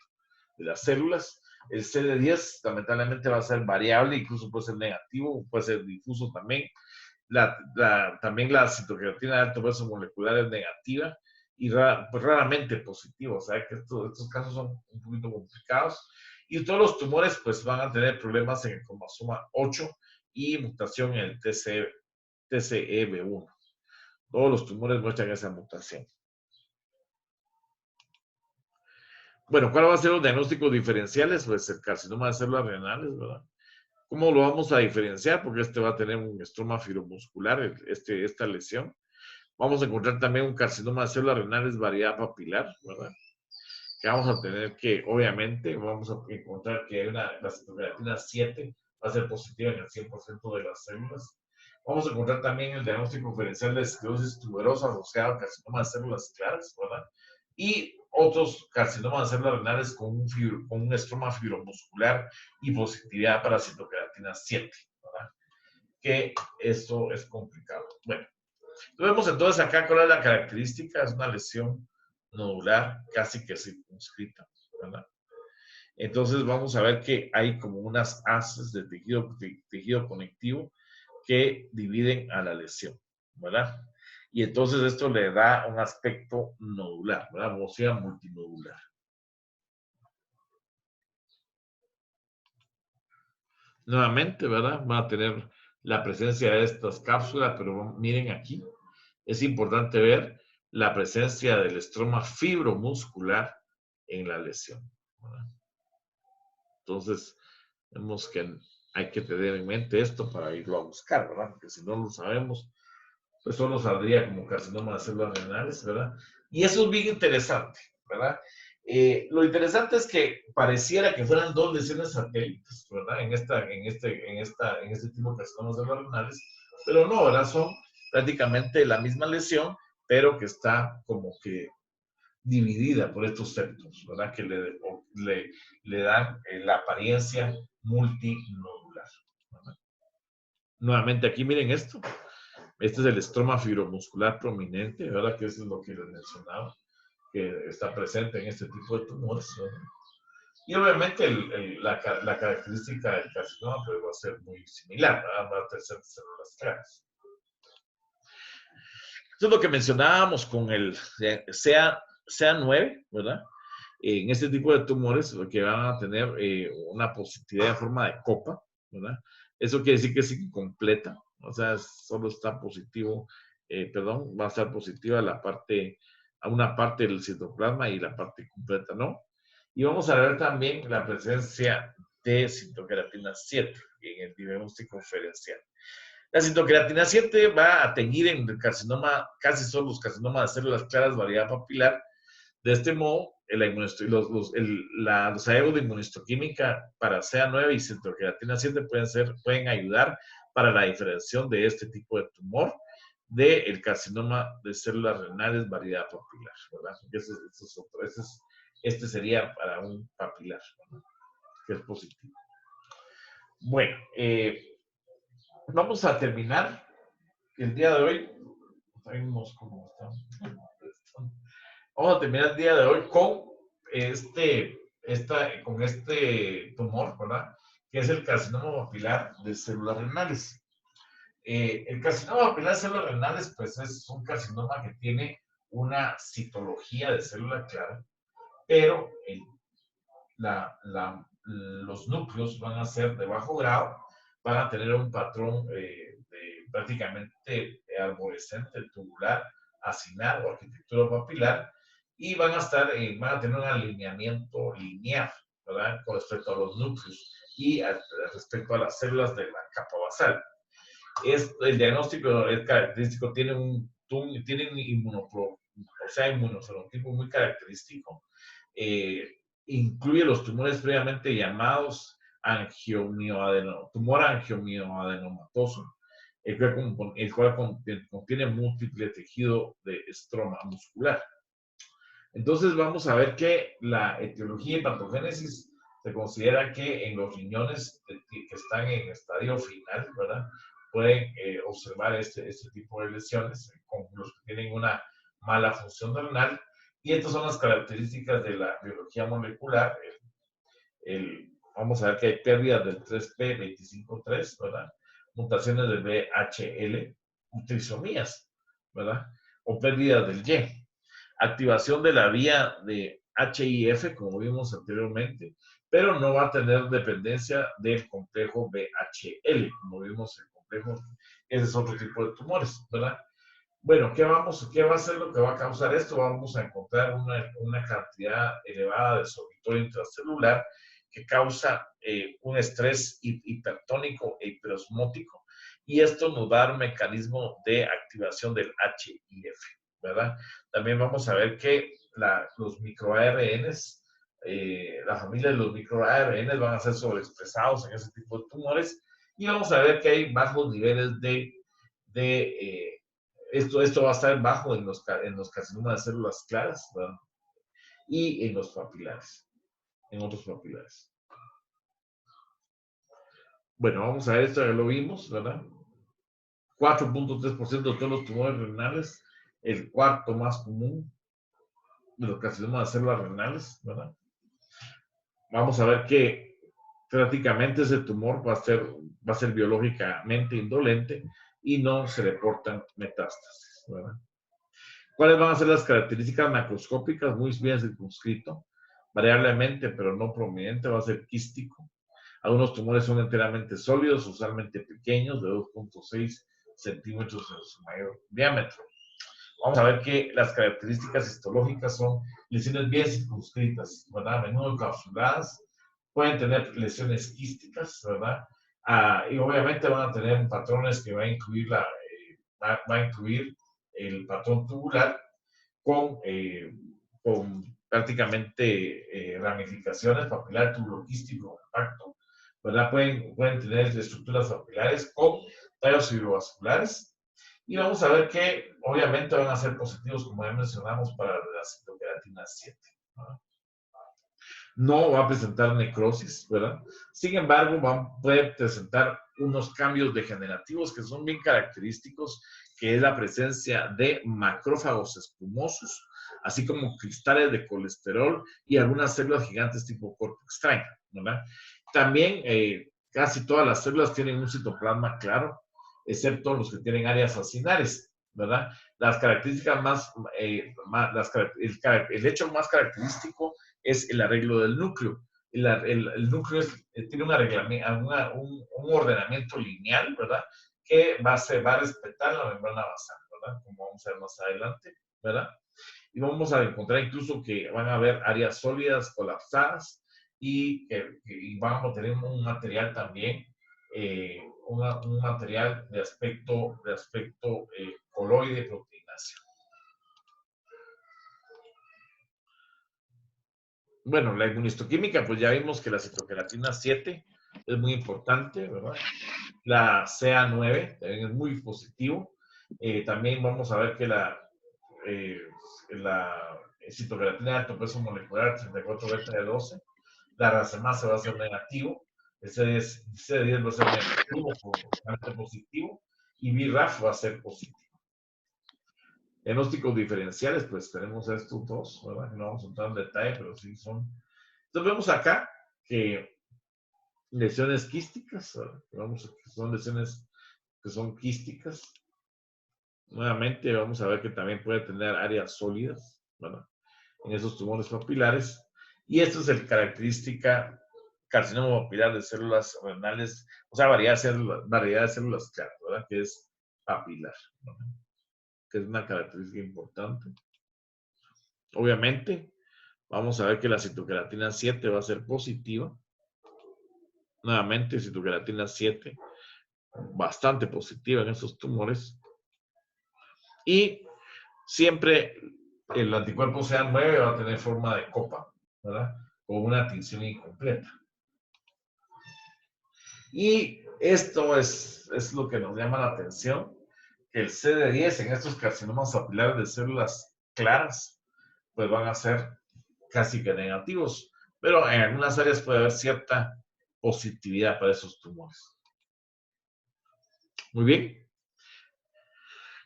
de las células. El CD10 lamentablemente va a ser variable, incluso puede ser negativo, puede ser difuso también. También la citocreatina de alto peso molecular es negativa y pues raramente positiva. O sea que estos casos son un poquito complicados. Y todos los tumores pues van a tener problemas en el cromosoma 8 y mutación en el TCEB1. Todos los tumores muestran esa mutación. Bueno, ¿cuál va a ser los diagnósticos diferenciales? Pues el carcinoma de células renales, ¿verdad? ¿Cómo lo vamos a diferenciar? Porque este va a tener un estroma fibromuscular, esta lesión. Vamos a encontrar también un carcinoma de células renales variedad papilar, ¿verdad? Que vamos a tener que, obviamente, vamos a encontrar que la citocreatina 7 va a ser positiva en el 100% de las células. Vamos a encontrar también el diagnóstico diferencial de esclerosis tuberosa asociado al carcinoma de células claras, ¿verdad? Y otros carcinomas de células renales con un estroma fibromuscular y positividad para citocreatina 7, ¿verdad? Que esto es complicado. Bueno, vemos entonces acá cuál es la característica. Es una lesión nodular casi que circunscrita, ¿verdad? Entonces vamos a ver que hay como unas haces de tejido conectivo que dividen a la lesión, ¿verdad? Y entonces esto le da un aspecto nodular, ¿verdad? O sea, multinodular. Nuevamente, ¿verdad? Va a tener la presencia de estas cápsulas, pero miren aquí, es importante ver la presencia del estroma fibromuscular en la lesión, ¿verdad? Entonces, vemos que hay que tener en mente esto para irlo a buscar, ¿verdad? Porque si no lo sabemos, pues solo saldría como carcinoma de células renales, ¿verdad? Y eso es bien interesante, ¿verdad? Lo interesante es que pareciera que fueran dos lesiones satélites, ¿verdad? En este tipo de carcinomas de células renales, pero no, ¿verdad? Son prácticamente la misma lesión, pero que está como que dividida por estos septos, ¿verdad? Que le dan la apariencia multinodular, ¿verdad? Nuevamente aquí miren esto. Este es el estroma fibromuscular prominente, ¿verdad? Que eso es lo que les mencionaba, que está presente en este tipo de tumores, ¿verdad? Y obviamente la característica del carcinoma pues, va a ser muy similar, ¿verdad? Va a tener células claras. Esto es lo que mencionábamos con el CA9, ¿verdad? En este tipo de tumores, lo que van a tener una positividad en forma de copa, ¿verdad? Eso quiere decir que es incompleta, o sea, solo está positivo, va a estar positiva a una parte del citoplasma y la parte completa, ¿no? Y vamos a ver también la presencia de citocreatina 7 en el diagnóstico diferencial. La citocreatina 7 va a teñir en el carcinoma, casi son los carcinomas de células claras, variedad papilar, De este modo, los hallazgos de inmunohistoquímica para CA9 y centroqueratina 7 pueden ayudar para la diferenciación de este tipo de tumor del carcinoma de células renales variedad papilar, ¿verdad? Este sería para un papilar, ¿verdad? Que es positivo. Bueno, vamos a terminar el día de hoy. Vamos a terminar el día de hoy con este tumor, ¿verdad? Que es el carcinoma papilar de células renales. El carcinoma papilar de células renales, pues es un carcinoma que tiene una citología de célula clara, pero los núcleos van a ser de bajo grado, van a tener un patrón prácticamente arborescente, tubular, acinar o arquitectura papilar, y van a tener un alineamiento lineal, ¿verdad? Con respecto a los núcleos y respecto a las células de la capa basal. El diagnóstico es característico, tiene un inmunofenotipo muy característico. Incluye los tumores previamente llamados tumor angiomioadenomatoso, el cual contiene múltiple tejido de estroma muscular. Entonces vamos a ver que la etiología y patogénesis se considera que en los riñones que están en estadio final, ¿verdad? Pueden observar este tipo de lesiones con los que tienen una mala función renal. Y estas son las características de la biología molecular. Vamos a ver que hay pérdidas del 3p25.3, ¿verdad? Mutaciones del VHL, trisomías, ¿verdad? O pérdidas del Y. Activación de la vía de HIF, como vimos anteriormente, pero no va a tener dependencia del complejo VHL, como vimos el complejo. Ese es otro tipo de tumores, ¿verdad? Bueno, ¿qué va a ser lo que va a causar esto? Vamos a encontrar una cantidad elevada de sorbitol intracelular que causa un estrés hipertónico e hiperosmótico, y esto nos va a dar un mecanismo de activación del HIF, ¿verdad? También vamos a ver que los microARNs, la familia de los microARNs van a ser sobreexpresados en ese tipo de tumores, y vamos a ver que hay bajos niveles esto va a estar bajo en los carcinomas de células claras, ¿verdad? Y en los papilares, en otros papilares. Bueno, vamos a ver esto, ya lo vimos, ¿verdad? 4.3% de todos los tumores renales, el cuarto más común de los carcinomas de células renales, ¿verdad? Vamos a ver que prácticamente ese tumor va a ser biológicamente indolente y no se reportan metástasis, ¿verdad? ¿Cuáles van a ser las características macroscópicas? Muy bien circunscrito, variablemente, pero no prominente, va a ser quístico. Algunos tumores son enteramente sólidos, usualmente pequeños, de 2.6 centímetros en su mayor diámetro. Vamos a ver que las características histológicas son lesiones bien circunscritas, ¿verdad? A menudo encapsuladas, pueden tener lesiones quísticas, ¿verdad? Y obviamente van a tener patrones que va a incluir el patrón tubular con prácticamente ramificaciones papilar tubuloquístico compacto, ¿verdad? Pueden tener estructuras papilares con tallos fibrovasculares. Y vamos a ver que obviamente van a ser positivos, como ya mencionamos, para la centroqueratina 7, ¿verdad? No va a presentar necrosis, ¿verdad? Sin embargo, puede presentar unos cambios degenerativos que son bien característicos, que es la presencia de macrófagos espumosos, así como cristales de colesterol y algunas células gigantes tipo corpo extraño, ¿verdad? También casi todas las células tienen un citoplasma claro, excepto los que tienen áreas acinares, ¿verdad? Las características el hecho más característico es el arreglo del núcleo. El núcleo tiene un ordenamiento lineal, ¿verdad? Que va a respetar la membrana basal, ¿verdad? Como vamos a ver más adelante, ¿verdad? Y vamos a encontrar incluso que van a haber áreas sólidas colapsadas y vamos a tener un material también, un material de aspecto coloide proteináceo. bueno, la inmunistoquímica, pues ya vimos que la citocromatina 7 es muy importante, ¿verdad? La CA9 también es muy positivo. También vamos a ver que la citocromatina de alto peso molecular 34 beta de 12, la racemasa va a ser negativo, CD10 va a ser negativo, positivo, y BRAF va a ser positivo. Diagnósticos diferenciales, pues tenemos estos dos, ¿verdad? No vamos a entrar en detalle, pero sí son. Entonces vemos acá que lesiones quísticas, vamos, son lesiones que son quísticas. Nuevamente vamos a ver que también puede tener áreas sólidas, ¿verdad? En esos tumores papilares. Y esto es el característica carcinoma papilar de células renales, o sea, variedad de células claras, ¿verdad? Que es papilar, ¿verdad? Que es una característica importante. Obviamente, vamos a ver que la citocromatina 7 va a ser positiva. Nuevamente, citocromatina 7, bastante positiva en estos tumores. Y siempre el anticuerpo CA9 va a tener forma de copa, ¿verdad? Con una tinción incompleta. Y esto es lo que nos llama la atención, que el CD10 en estos carcinomas papilares de células claras, pues van a ser casi que negativos, pero en algunas áreas puede haber cierta positividad para esos tumores. Muy bien.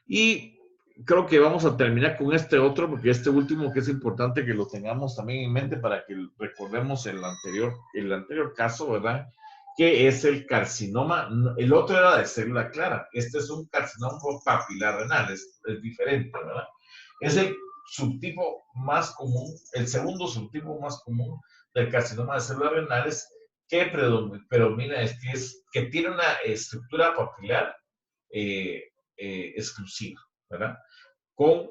Y creo que vamos a terminar con este otro, porque este último que es importante que lo tengamos también en mente para que recordemos el anterior caso, ¿verdad? Que es el carcinoma. El otro era de célula clara. Este es un carcinoma papilar renal, es diferente, ¿verdad? Es el subtipo más común, el segundo subtipo más común del carcinoma de células renales que predomina, que tiene una estructura papilar exclusiva, ¿verdad? Con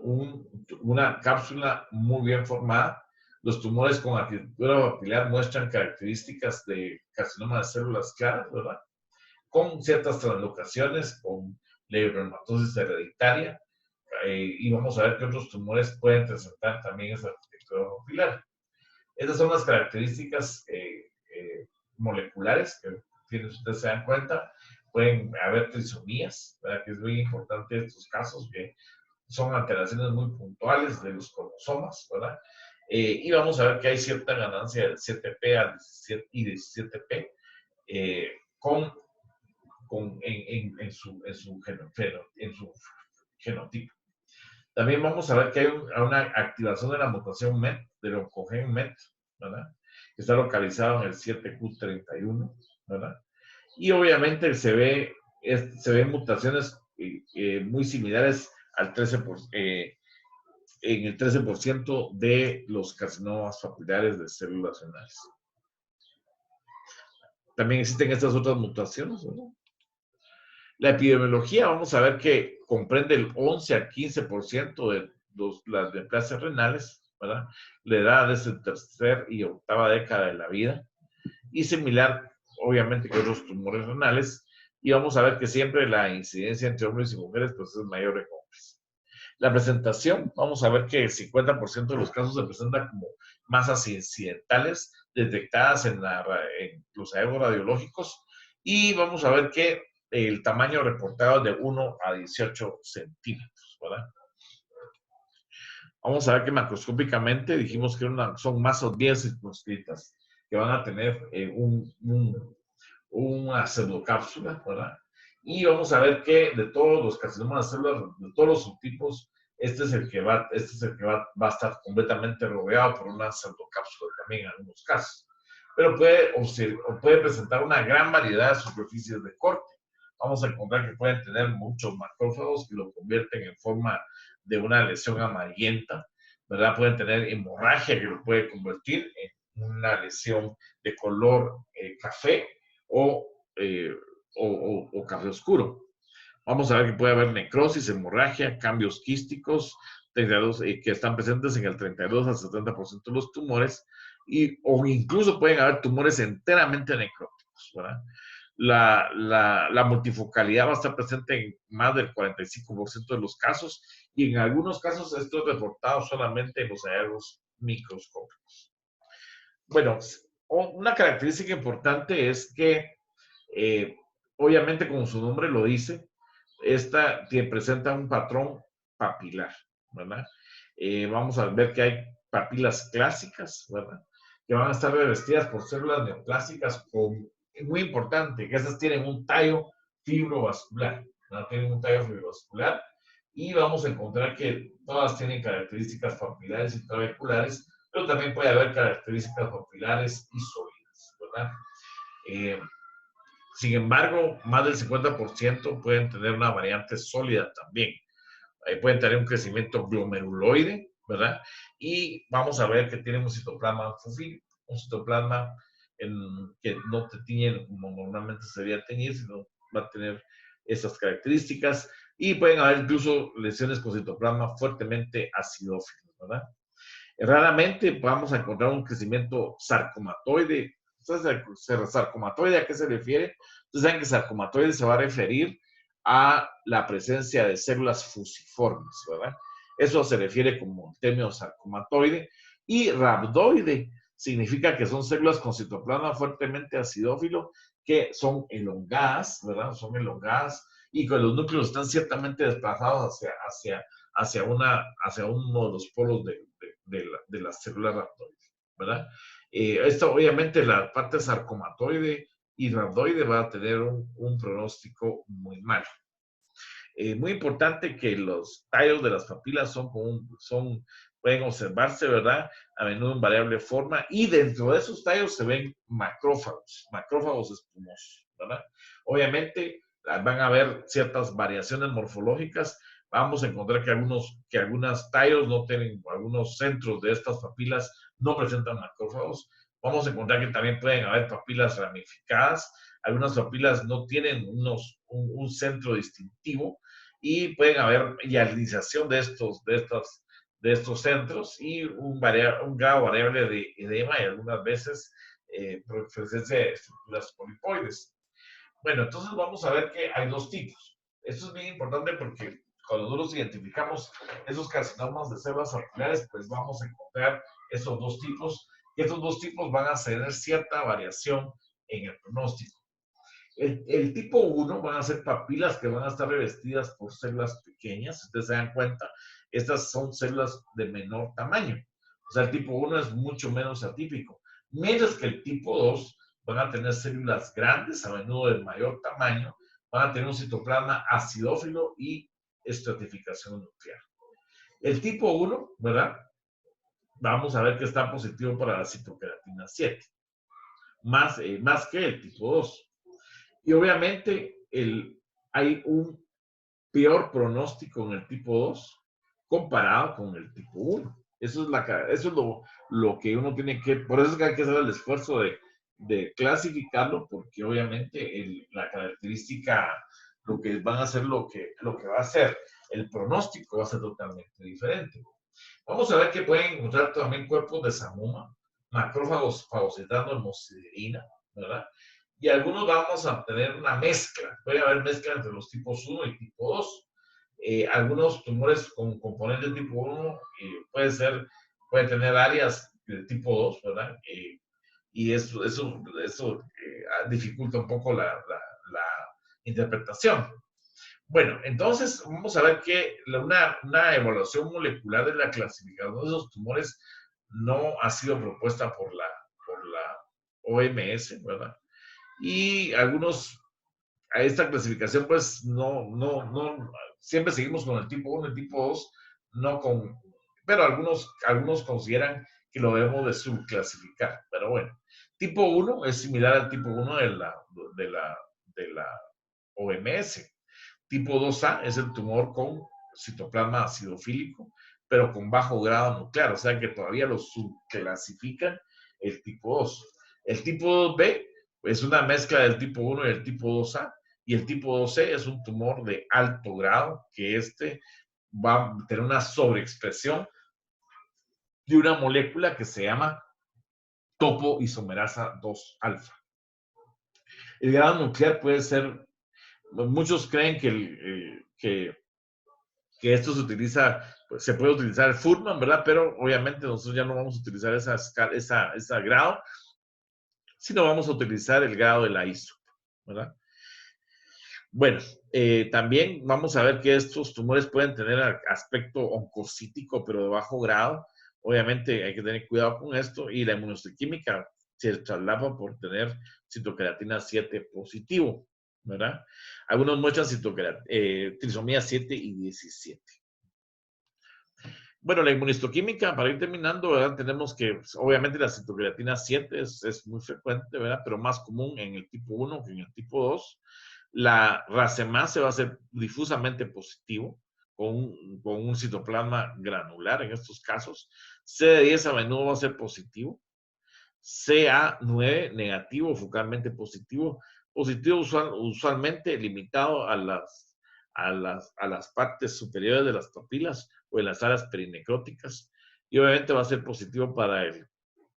una cápsula muy bien formada. Los tumores con arquitectura papilar muestran características de carcinoma de células claras, ¿verdad? Con ciertas translocaciones, con leiomatosis hereditaria, y vamos a ver que otros tumores pueden presentar también esa arquitectura papilar. Estas son las características moleculares que ustedes se dan cuenta. Pueden haber trisomías, ¿verdad? Que es muy importante en estos casos, que son alteraciones muy puntuales de los cromosomas, ¿verdad? Y vamos a ver que hay cierta ganancia del 7P al 17 y 17P en su genotipo. También vamos a ver que hay una activación de la mutación MET, del oncogen MET, ¿verdad? Que está localizado en el 7Q31, ¿verdad? Y obviamente se ven mutaciones muy similares al 13%, en el 13% de los carcinomas papilares de células renales. También existen estas otras mutaciones, ¿verdad? La epidemiología, vamos a ver que comprende el 11 al 15% de las neoplasias renales, ¿verdad? La edad es el tercer y octava década de la vida, y similar, obviamente, que otros tumores renales, y vamos a ver que siempre la incidencia entre hombres y mujeres pues es mayor en hombres. La presentación, vamos a ver que el 50% de los casos se presentan como masas incidentales detectadas en los hallazgos radiológicos, y vamos a ver que el tamaño reportado es de 1 a 18 centímetros, ¿verdad? Vamos a ver que macroscópicamente dijimos que son masas bien circunscritas que van a tener una pseudocápsula, ¿verdad? Y vamos a ver que de todos los carcinomas de células, de todos los subtipos, este es el que va a estar completamente rodeado por una pseudocápsula también en algunos casos. Pero puede presentar una gran variedad de superficies de corte. Vamos a encontrar que pueden tener muchos macrófagos que lo convierten en forma de una lesión amarillenta, ¿verdad? Pueden tener hemorragia que lo puede convertir en una lesión de color café o café oscuro. Vamos a ver que puede haber necrosis, hemorragia, cambios quísticos, que están presentes en el 32 al 70% de los tumores, o incluso pueden haber tumores enteramente necróticos, ¿verdad? La multifocalidad va a estar presente en más del 45% de los casos, y en algunos casos esto es reportado solamente en los hallazgos microscópicos. Bueno, una característica importante es que, obviamente, como su nombre lo dice, esta presenta un patrón papilar, ¿verdad? Vamos a ver que hay papilas clásicas, ¿verdad? Que van a estar revestidas por células neoplásicas muy importante, que esas tienen un tallo fibrovascular, ¿verdad? Tienen un tallo fibrovascular y vamos a encontrar que todas tienen características papilares y trabeculares, pero también puede haber características papilares y sólidas, ¿verdad? Eh, Sin embargo, más del 50% pueden tener una variante sólida también. Pueden tener un crecimiento glomeruloide, ¿verdad? Y vamos a ver que tienen un citoplasma anfofílico, un citoplasma que no te tiñe como normalmente se debería teñir, sino va a tener esas características. Y pueden haber incluso lesiones con citoplasma fuertemente acidófilos, ¿verdad? Raramente vamos a encontrar un crecimiento sarcomatoide. Entonces, sarcomatoide, ¿a qué se refiere? Ustedes saben que sarcomatoide se va a referir a la presencia de células fusiformes, ¿verdad? Eso se refiere como el término sarcomatoide. Y rhabdoide significa que son células con citoplasma fuertemente acidófilo que son elongadas, ¿verdad? Son elongadas y que los núcleos están ciertamente desplazados hacia uno de los polos de las células rhabdoides, ¿verdad? Esto, obviamente, la parte sarcomatoide y rhabdoide va a tener un pronóstico muy malo. Muy importante que los tallos de las papilas pueden observarse, ¿verdad? A menudo en variable forma y dentro de esos tallos se ven macrófagos espumosos, ¿verdad? Obviamente van a haber ciertas variaciones morfológicas. Vamos a encontrar que algunos tallos no tienen, algunos centros de estas papilas no presentan macrófagos. Vamos a encontrar que también pueden haber papilas ramificadas. Algunas papilas no tienen un centro distintivo y pueden haber hialización de estos centros y un grado variable de edema y algunas veces presencia de estructuras polipoides. Bueno, entonces vamos a ver que hay dos tipos. Esto es bien importante porque cuando nosotros identificamos esos carcinomas de células papulares, pues vamos a encontrar esos dos tipos, y estos dos tipos van a tener cierta variación en el pronóstico. El tipo 1 van a ser papilas que van a estar revestidas por células pequeñas. Si ustedes se dan cuenta, estas son células de menor tamaño. O sea, el tipo 1 es mucho menos atípico. Mientras que el tipo 2 van a tener células grandes, a menudo de mayor tamaño, van a tener un citoplasma acidófilo y estratificación nuclear. El tipo 1, ¿verdad? Vamos a ver que está positivo para la citoqueratina 7, más que el tipo 2. Y obviamente hay un peor pronóstico en el tipo 2 comparado con el tipo 1. Eso es lo que uno tiene que, por eso es que hay que hacer el esfuerzo de clasificarlo, porque obviamente la característica, lo que van a hacer, lo que va a ser el pronóstico va a ser totalmente diferente. Vamos a ver que pueden encontrar también cuerpos de samoma, macrófagos fagocitando hemosiderina, ¿verdad? Y algunos vamos a tener una mezcla. Puede haber mezcla entre los tipos 1 y tipo 2. Algunos tumores con componente tipo 1 puede tener áreas de tipo 2, ¿verdad? Y eso dificulta un poco la interpretación. Bueno, entonces vamos a ver que una evaluación molecular de la clasificación de esos tumores no ha sido propuesta por la OMS, ¿verdad? Y a esta clasificación, pues, siempre seguimos con el tipo 1 y el tipo 2, pero algunos consideran que lo debemos de subclasificar, pero bueno. Tipo 1 es similar al tipo 1 de la OMS. Tipo 2A es el tumor con citoplasma acidofílico, pero con bajo grado nuclear, o sea que todavía lo subclasifican el tipo 2. El tipo 2B es una mezcla del tipo 1 y el tipo 2A, y el tipo 2C es un tumor de alto grado, que va a tener una sobreexpresión de una molécula que se llama topoisomerasa 2 alfa. El grado nuclear puede ser, muchos creen que esto se utiliza pues, se puede utilizar el Fuhrman, ¿verdad? Pero obviamente nosotros ya no vamos a utilizar esa grado, sino vamos a utilizar el grado de la ISO, ¿verdad? Bueno, también vamos a ver que estos tumores pueden tener aspecto oncocítico, pero de bajo grado. Obviamente hay que tener cuidado con esto y la inmunohistoquímica se traslapa por tener citocreatina 7 positivo, ¿verdad? Algunos muestran trisomía 7 y 17. Bueno, la inmunohistoquímica, para ir terminando, ¿verdad? Tenemos que, obviamente, la citocreatina 7 es muy frecuente, ¿verdad? Pero más común en el tipo 1 que en el tipo 2. La racemase va a ser difusamente positivo, con un citoplasma granular en estos casos. CD10 a menudo va a ser positivo. CA9 negativo, focalmente positivo. Positivo usualmente limitado a las partes superiores de las papilas o en las áreas perinecróticas. Y obviamente va a ser positivo para el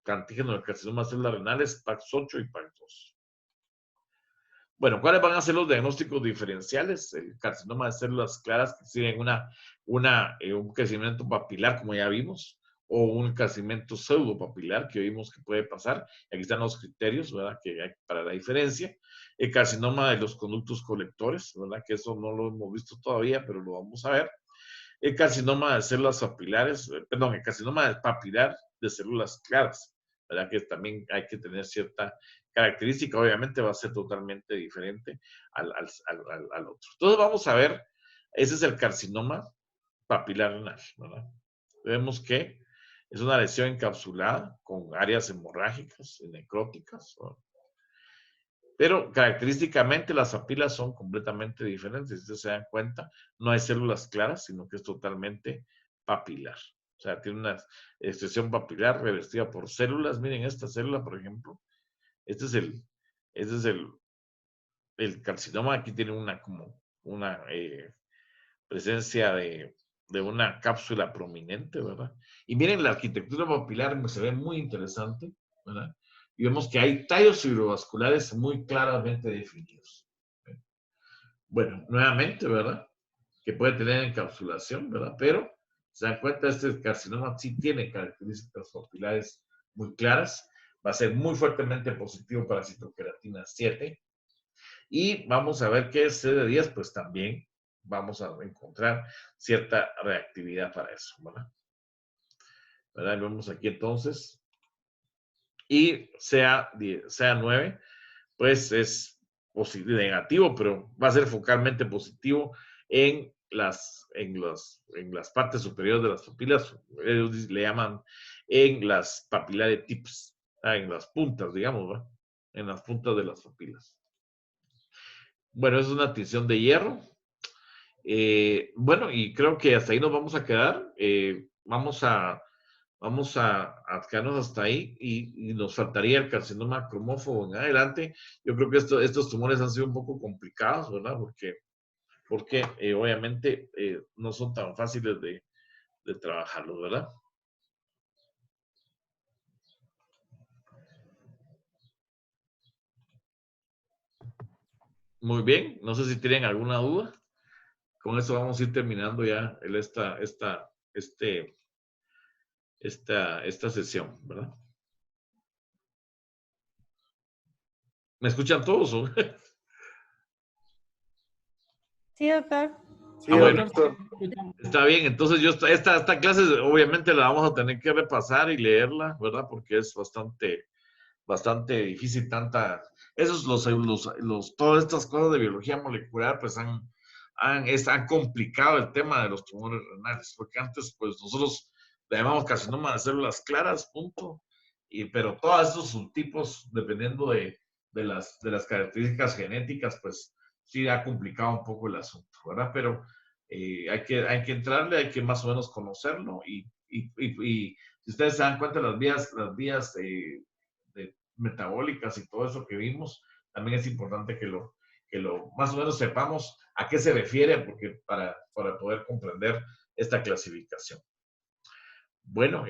antígeno del carcinoma de células renales, PAX8 y PAX2. Bueno, ¿cuáles van a ser los diagnósticos diferenciales? El carcinoma de células claras que tienen un crecimiento papilar, como ya vimos, o un crecimiento pseudopapilar que vimos que puede pasar. Aquí están los criterios, ¿verdad? Que hay para la diferencia. El carcinoma de los conductos colectores, ¿verdad? Que eso no lo hemos visto todavía, pero lo vamos a ver. El carcinoma de células papilares, perdón, el carcinoma papilar de células claras, ¿verdad? Que también hay que tener cierta característica, obviamente va a ser totalmente diferente al otro. Entonces vamos a ver, ese es el carcinoma papilar renal, ¿verdad? Vemos que es una lesión encapsulada con áreas hemorrágicas y necróticas, ¿verdad? Pero característicamente las papilas son completamente diferentes. Si ustedes se dan cuenta, no hay células claras, sino que es totalmente papilar. O sea, tiene una expresión papilar revestida por células. Miren esta célula, por ejemplo. Este es el carcinoma. Aquí tiene una presencia de una cápsula prominente, ¿verdad? Y miren, la arquitectura papilar se ve muy interesante, ¿verdad? Y vemos que hay tallos fibrovasculares muy claramente definidos. Bueno, nuevamente, ¿verdad? Que puede tener encapsulación, ¿verdad? Pero, se dan cuenta, este carcinoma sí tiene características papilares muy claras. Va a ser muy fuertemente positivo para citocreatina 7. Y vamos a ver que CD10, pues también vamos a encontrar cierta reactividad para eso, ¿verdad? ¿Verdad? Vemos aquí entonces. Y CA9, pues es negativo, pero va a ser focalmente positivo en las partes superiores de las papilas. Ellos le llaman en las papilares tips, en las puntas, digamos, ¿verdad? En las puntas de las papilas. Bueno, es una tinción de hierro. Bueno, y creo que hasta ahí nos vamos a quedar. Vamos a quedarnos hasta ahí y nos faltaría el carcinoma cromófobo en adelante. Yo creo que estos tumores han sido un poco complicados, ¿verdad? Porque obviamente no son tan fáciles de trabajarlos, ¿verdad? Muy bien, no sé si tienen alguna duda. Con eso vamos a ir terminando ya esta sesión, ¿verdad? ¿Me escuchan todos? ¿O? Sí, doctor. Sí, bueno, doctor. está bien. Entonces esta clase obviamente la vamos a tener que repasar y leerla, ¿verdad? Porque es bastante difícil todas estas cosas de biología molecular pues han complicado el tema de los tumores renales, porque antes pues nosotros le llamamos carcinoma de células claras, punto, pero todos estos subtipos, dependiendo de las características genéticas, pues sí ha complicado un poco el asunto, ¿verdad? Pero hay que entrarle, hay que más o menos conocerlo y si ustedes se dan cuenta, las vías de metabólicas y todo eso que vimos, también es importante que lo más o menos sepamos a qué se refiere, porque para poder comprender esta clasificación. Bueno,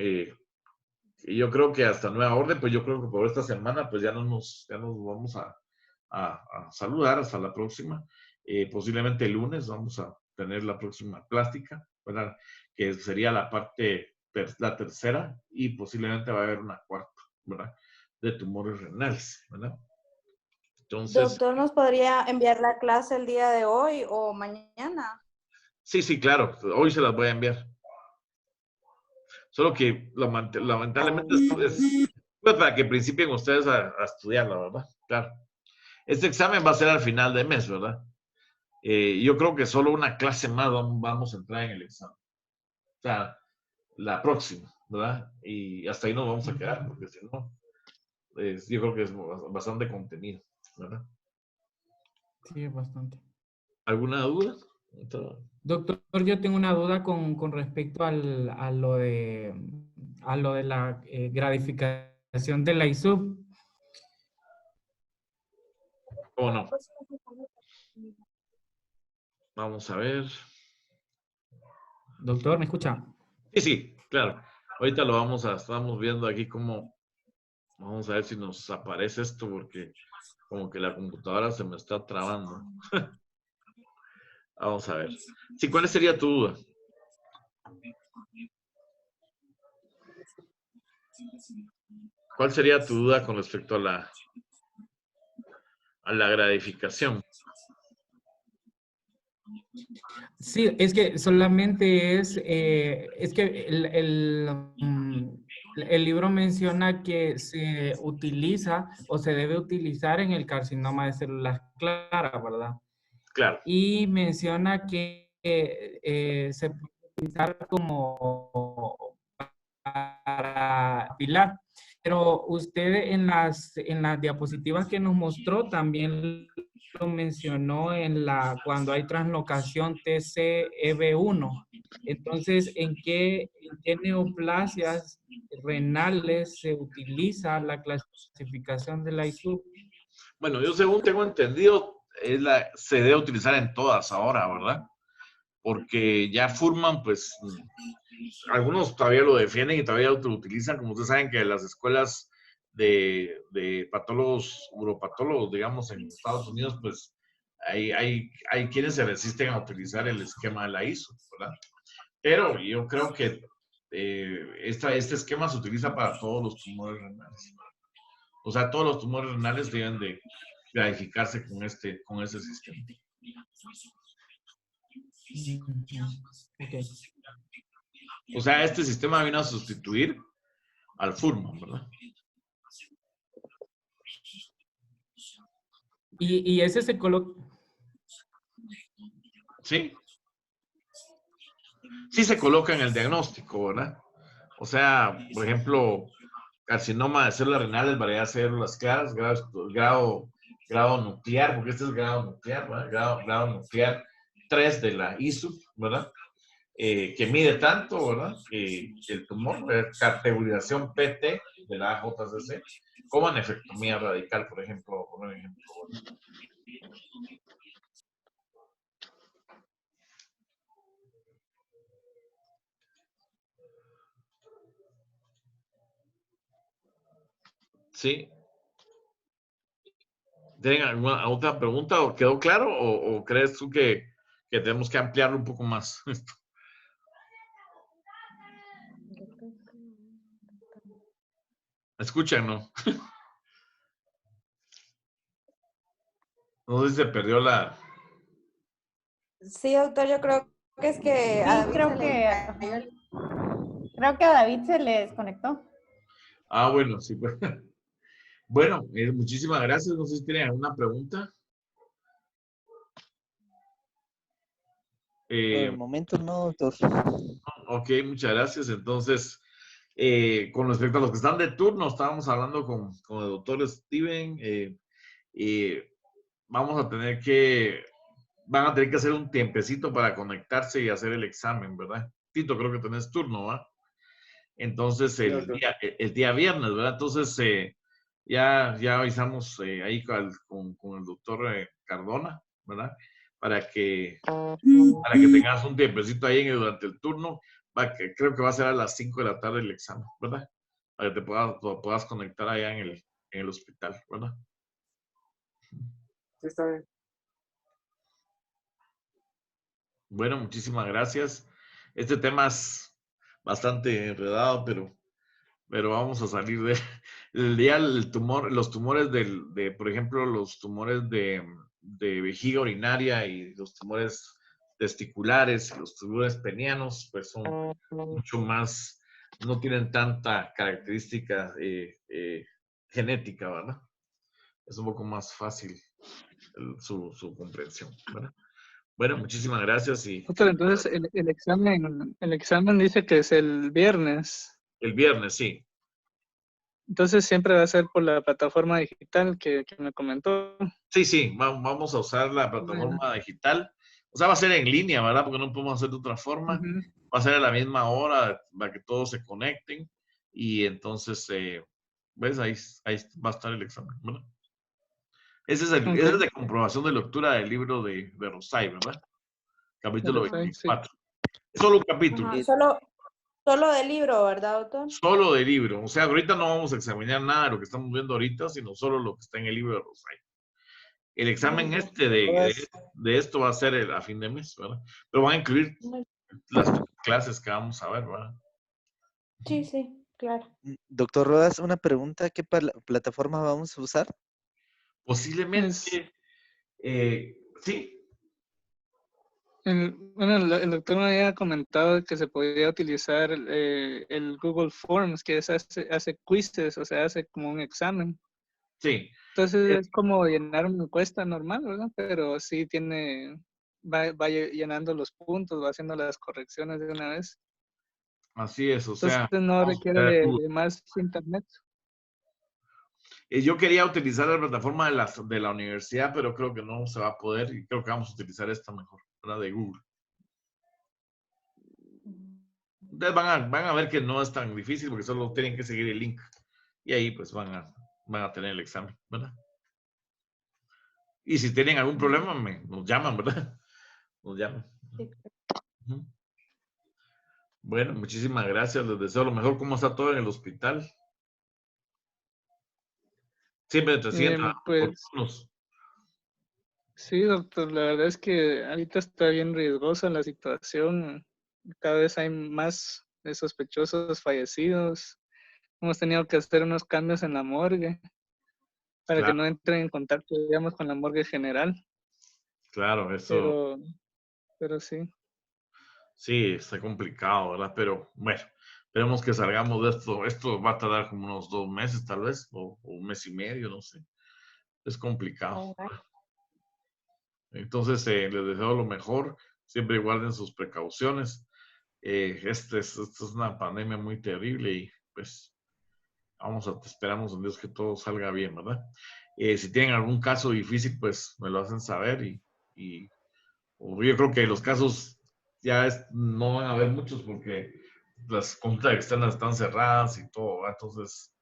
yo creo que hasta nueva orden, pues yo creo que por esta semana, pues ya nos vamos a saludar hasta la próxima. Posiblemente el lunes vamos a tener la próxima plástica, ¿verdad? que sería la parte, la tercera, y posiblemente va a haber una cuarta, ¿verdad? De tumores renales, ¿verdad? Entonces, Doctor, ¿nos podría enviar la clase el día de hoy o mañana? sí, claro, hoy se las voy a enviar. Solo que lamentablemente es pues, para que principien ustedes a estudiarla, ¿verdad? Claro. Este examen va a ser al final de mes, ¿verdad? Yo creo que solo una clase más vamos a entrar en el examen. O sea, la próxima, ¿verdad? Y hasta ahí nos vamos a quedar, porque si no, yo creo que es bastante contenido, ¿verdad? Sí, bastante. ¿Alguna duda? Doctor, yo tengo una duda con respecto a lo de la gratificación de la ISUB. ¿O no? Vamos a ver. Doctor, ¿me escucha? Sí, claro. Ahorita estamos viendo aquí cómo, vamos a ver si nos aparece esto, porque como que la computadora se me está trabando. Vamos a ver. Sí, ¿cuál sería tu duda? ¿Cuál sería tu duda con respecto a la gratificación? Sí, es que solamente es que el libro menciona que se utiliza o se debe utilizar en el carcinoma de células claras, ¿verdad? Claro. Y menciona que se puede utilizar como para pilar. Pero usted en las diapositivas que nos mostró también lo mencionó cuando hay translocación TCEB1. Entonces, ¿en qué neoplasias renales se utiliza la clasificación de la ISUB? Bueno, yo según tengo entendido, se debe utilizar en todas ahora, ¿verdad? Porque ya Furman, pues, algunos todavía lo defienden y todavía lo utilizan. Como ustedes saben que las escuelas de patólogos, uropatólogos, digamos, en Estados Unidos, pues, hay quienes se resisten a utilizar el esquema de la ISO, ¿verdad? Pero yo creo que este esquema se utiliza para todos los tumores renales. O sea, todos los tumores renales deben de clasificarse con ese sistema. Okay. O sea, este sistema vino a sustituir al Furman, ¿verdad? Y ese se coloca. Sí. Sí se coloca en el diagnóstico, ¿verdad? O sea, por ejemplo, carcinoma de células renales, variedad de células claras, grado nuclear, porque este es grado nuclear, ¿verdad? Grado nuclear 3 de la ISUP, ¿verdad? Que mide tanto, ¿verdad? El tumor, categorización PT de la AJCC, como anefectomía radical, por ejemplo, por un ejemplo. ¿Verdad? Sí. ¿Tienen alguna otra pregunta o quedó claro o crees tú que tenemos que ampliarlo un poco más? Escuchan, ¿no? No sé si se perdió la... Sí, doctor, yo creo que es que a Sí, David creo se le que, cayó el- creo que a David se le desconectó. Ah, bueno, sí. Pues. Bueno, muchísimas gracias. No sé si tienen alguna pregunta. Por el momento no, doctor. Ok, muchas gracias. Entonces, con respecto a los que están de turno, estábamos hablando con el doctor Steven. Vamos a tener van a tener que hacer un tiempecito para conectarse y hacer el examen, ¿verdad? Tito, creo que tenés turno, ¿va? Entonces, el día viernes, ¿verdad? Entonces, ya avisamos ahí con el doctor Cardona, ¿verdad? Para que tengas un tiempecito ahí durante el turno. Creo que va a ser a las 5 de la tarde el examen, ¿verdad? Para que te puedas conectar allá en el hospital, ¿verdad? Sí, está bien. Bueno, muchísimas gracias. Este tema es bastante enredado, pero vamos a salir de el día el tumor, los tumores por ejemplo, los tumores de vejiga urinaria y los tumores testiculares, los tumores penianos, pues son mucho más, no tienen tanta característica genética, ¿verdad? Es un poco más fácil su comprensión, ¿verdad? Bueno, muchísimas gracias y Doctor, entonces el examen dice que es el viernes. el viernes, sí. Entonces siempre va a ser por la plataforma digital que me comentó. Sí, vamos a usar la plataforma digital. O sea, va a ser en línea, ¿verdad? Porque no podemos hacer de otra forma. Ujú. Va a ser a la misma hora para que todos se conecten. Y entonces, ¿ves? Ahí va a estar el examen, ¿verdad? Ese es de comprobación de lectura del libro de Rosay, ¿verdad? Capítulo De Rosay, sí. 24. Solo un capítulo. Ajá, solo del libro, ¿verdad, doctor? Solo de libro. O sea, ahorita no vamos a examinar nada de lo que estamos viendo ahorita, sino solo lo que está en el libro de Rosay. El examen de esto va a ser a fin de mes, ¿verdad? Pero van a incluir las clases que vamos a ver, ¿verdad? Sí, claro. Doctor Rodas, una pregunta, ¿qué plataforma vamos a usar? Posiblemente, sí, Bueno, el doctor me había comentado que se podía utilizar el Google Forms, que hace quizzes, o sea, hace como un examen. sí. Entonces es como llenar una encuesta normal, ¿verdad? Pero sí va llenando los puntos, va haciendo las correcciones de una vez. Así es, o sea, Entonces no vamos a requiere ver Google. de más internet. Yo quería utilizar la plataforma de la universidad, pero creo que no se va a poder y creo que vamos a utilizar esta mejor, ¿verdad? De Google. Ustedes van a ver que no es tan difícil porque solo tienen que seguir el link y ahí pues van a tener el examen, ¿verdad? Y si tienen algún problema, nos llaman, ¿verdad? Nos llaman. Sí. Ujú. Bueno, muchísimas gracias. Les deseo lo mejor. ¿Cómo está todo en el hospital? Siempre te siguen trabajando por Pues turnos. sí, doctor, la verdad es que ahorita está bien riesgosa la situación. Cada vez hay más sospechosos fallecidos. Hemos tenido que hacer unos cambios en la morgue para que Claro, no entren en contacto, digamos, con la morgue general. claro, eso Pero sí. sí está complicado, ¿verdad? Pero bueno, esperemos que salgamos de esto. Esto va a tardar como unos 2 meses, tal vez, o un mes y medio, no sé. Es complicado. Entonces, les deseo lo mejor. Siempre guarden sus precauciones. Esto es una pandemia muy terrible y pues esperamos en Dios que todo salga bien, ¿verdad? Si tienen algún caso difícil, pues me lo hacen saber yo creo que los casos no van a haber muchos porque las consultas externas están cerradas y todo, ¿verdad? Entonces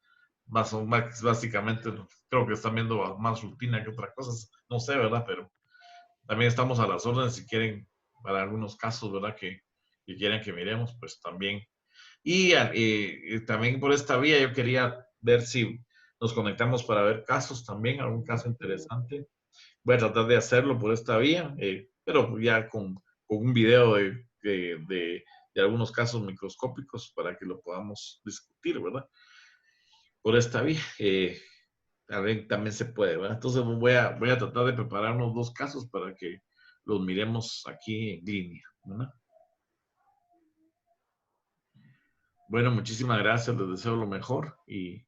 básicamente creo que están viendo más rutina que otras cosas, no sé, ¿verdad? Pero también estamos a las órdenes si quieren, para algunos casos, ¿verdad? Que quieren que miremos, pues también. Y también por esta vía yo quería ver si nos conectamos para ver casos también, algún caso interesante. Voy a tratar de hacerlo por esta vía, pero ya con un video de algunos casos microscópicos para que lo podamos discutir, ¿verdad? Por esta vía. También se puede, ¿verdad? Entonces voy a tratar de preparar unos 2 casos para que los miremos aquí en línea, ¿verdad? Bueno, muchísimas gracias, les deseo lo mejor y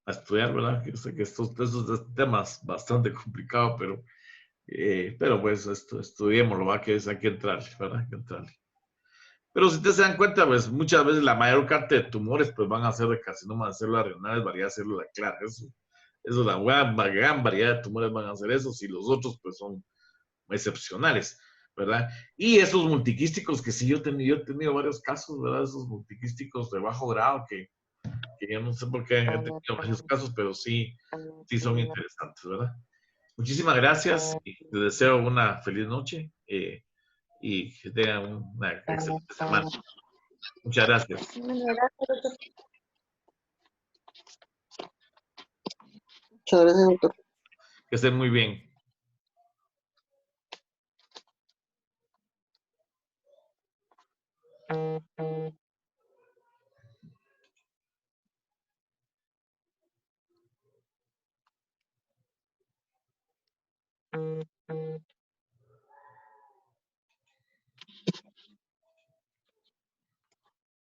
a estudiar, ¿verdad? Yo sé que estos temas bastante complicados, pero pues estudiémoslo, ¿va? Que hay que entrarle, ¿verdad? Hay que entrarle. Pero si ustedes se dan cuenta, pues muchas veces la mayor cantidad de tumores pues van a ser de carcinoma de células renales, variedad de célula clara, eso la gran variedad de tumores van a ser esos y los otros pues son excepcionales, ¿verdad? Y esos multiquísticos que sí yo he tenido varios casos, ¿verdad? Esos multiquísticos de bajo grado que yo no sé por qué he tenido varios casos, pero sí son interesantes, ¿verdad? Muchísimas gracias y les deseo una feliz noche y que tengan una excelente semana. Muchas gracias. Muchas gracias, doctor. Que estén muy bien.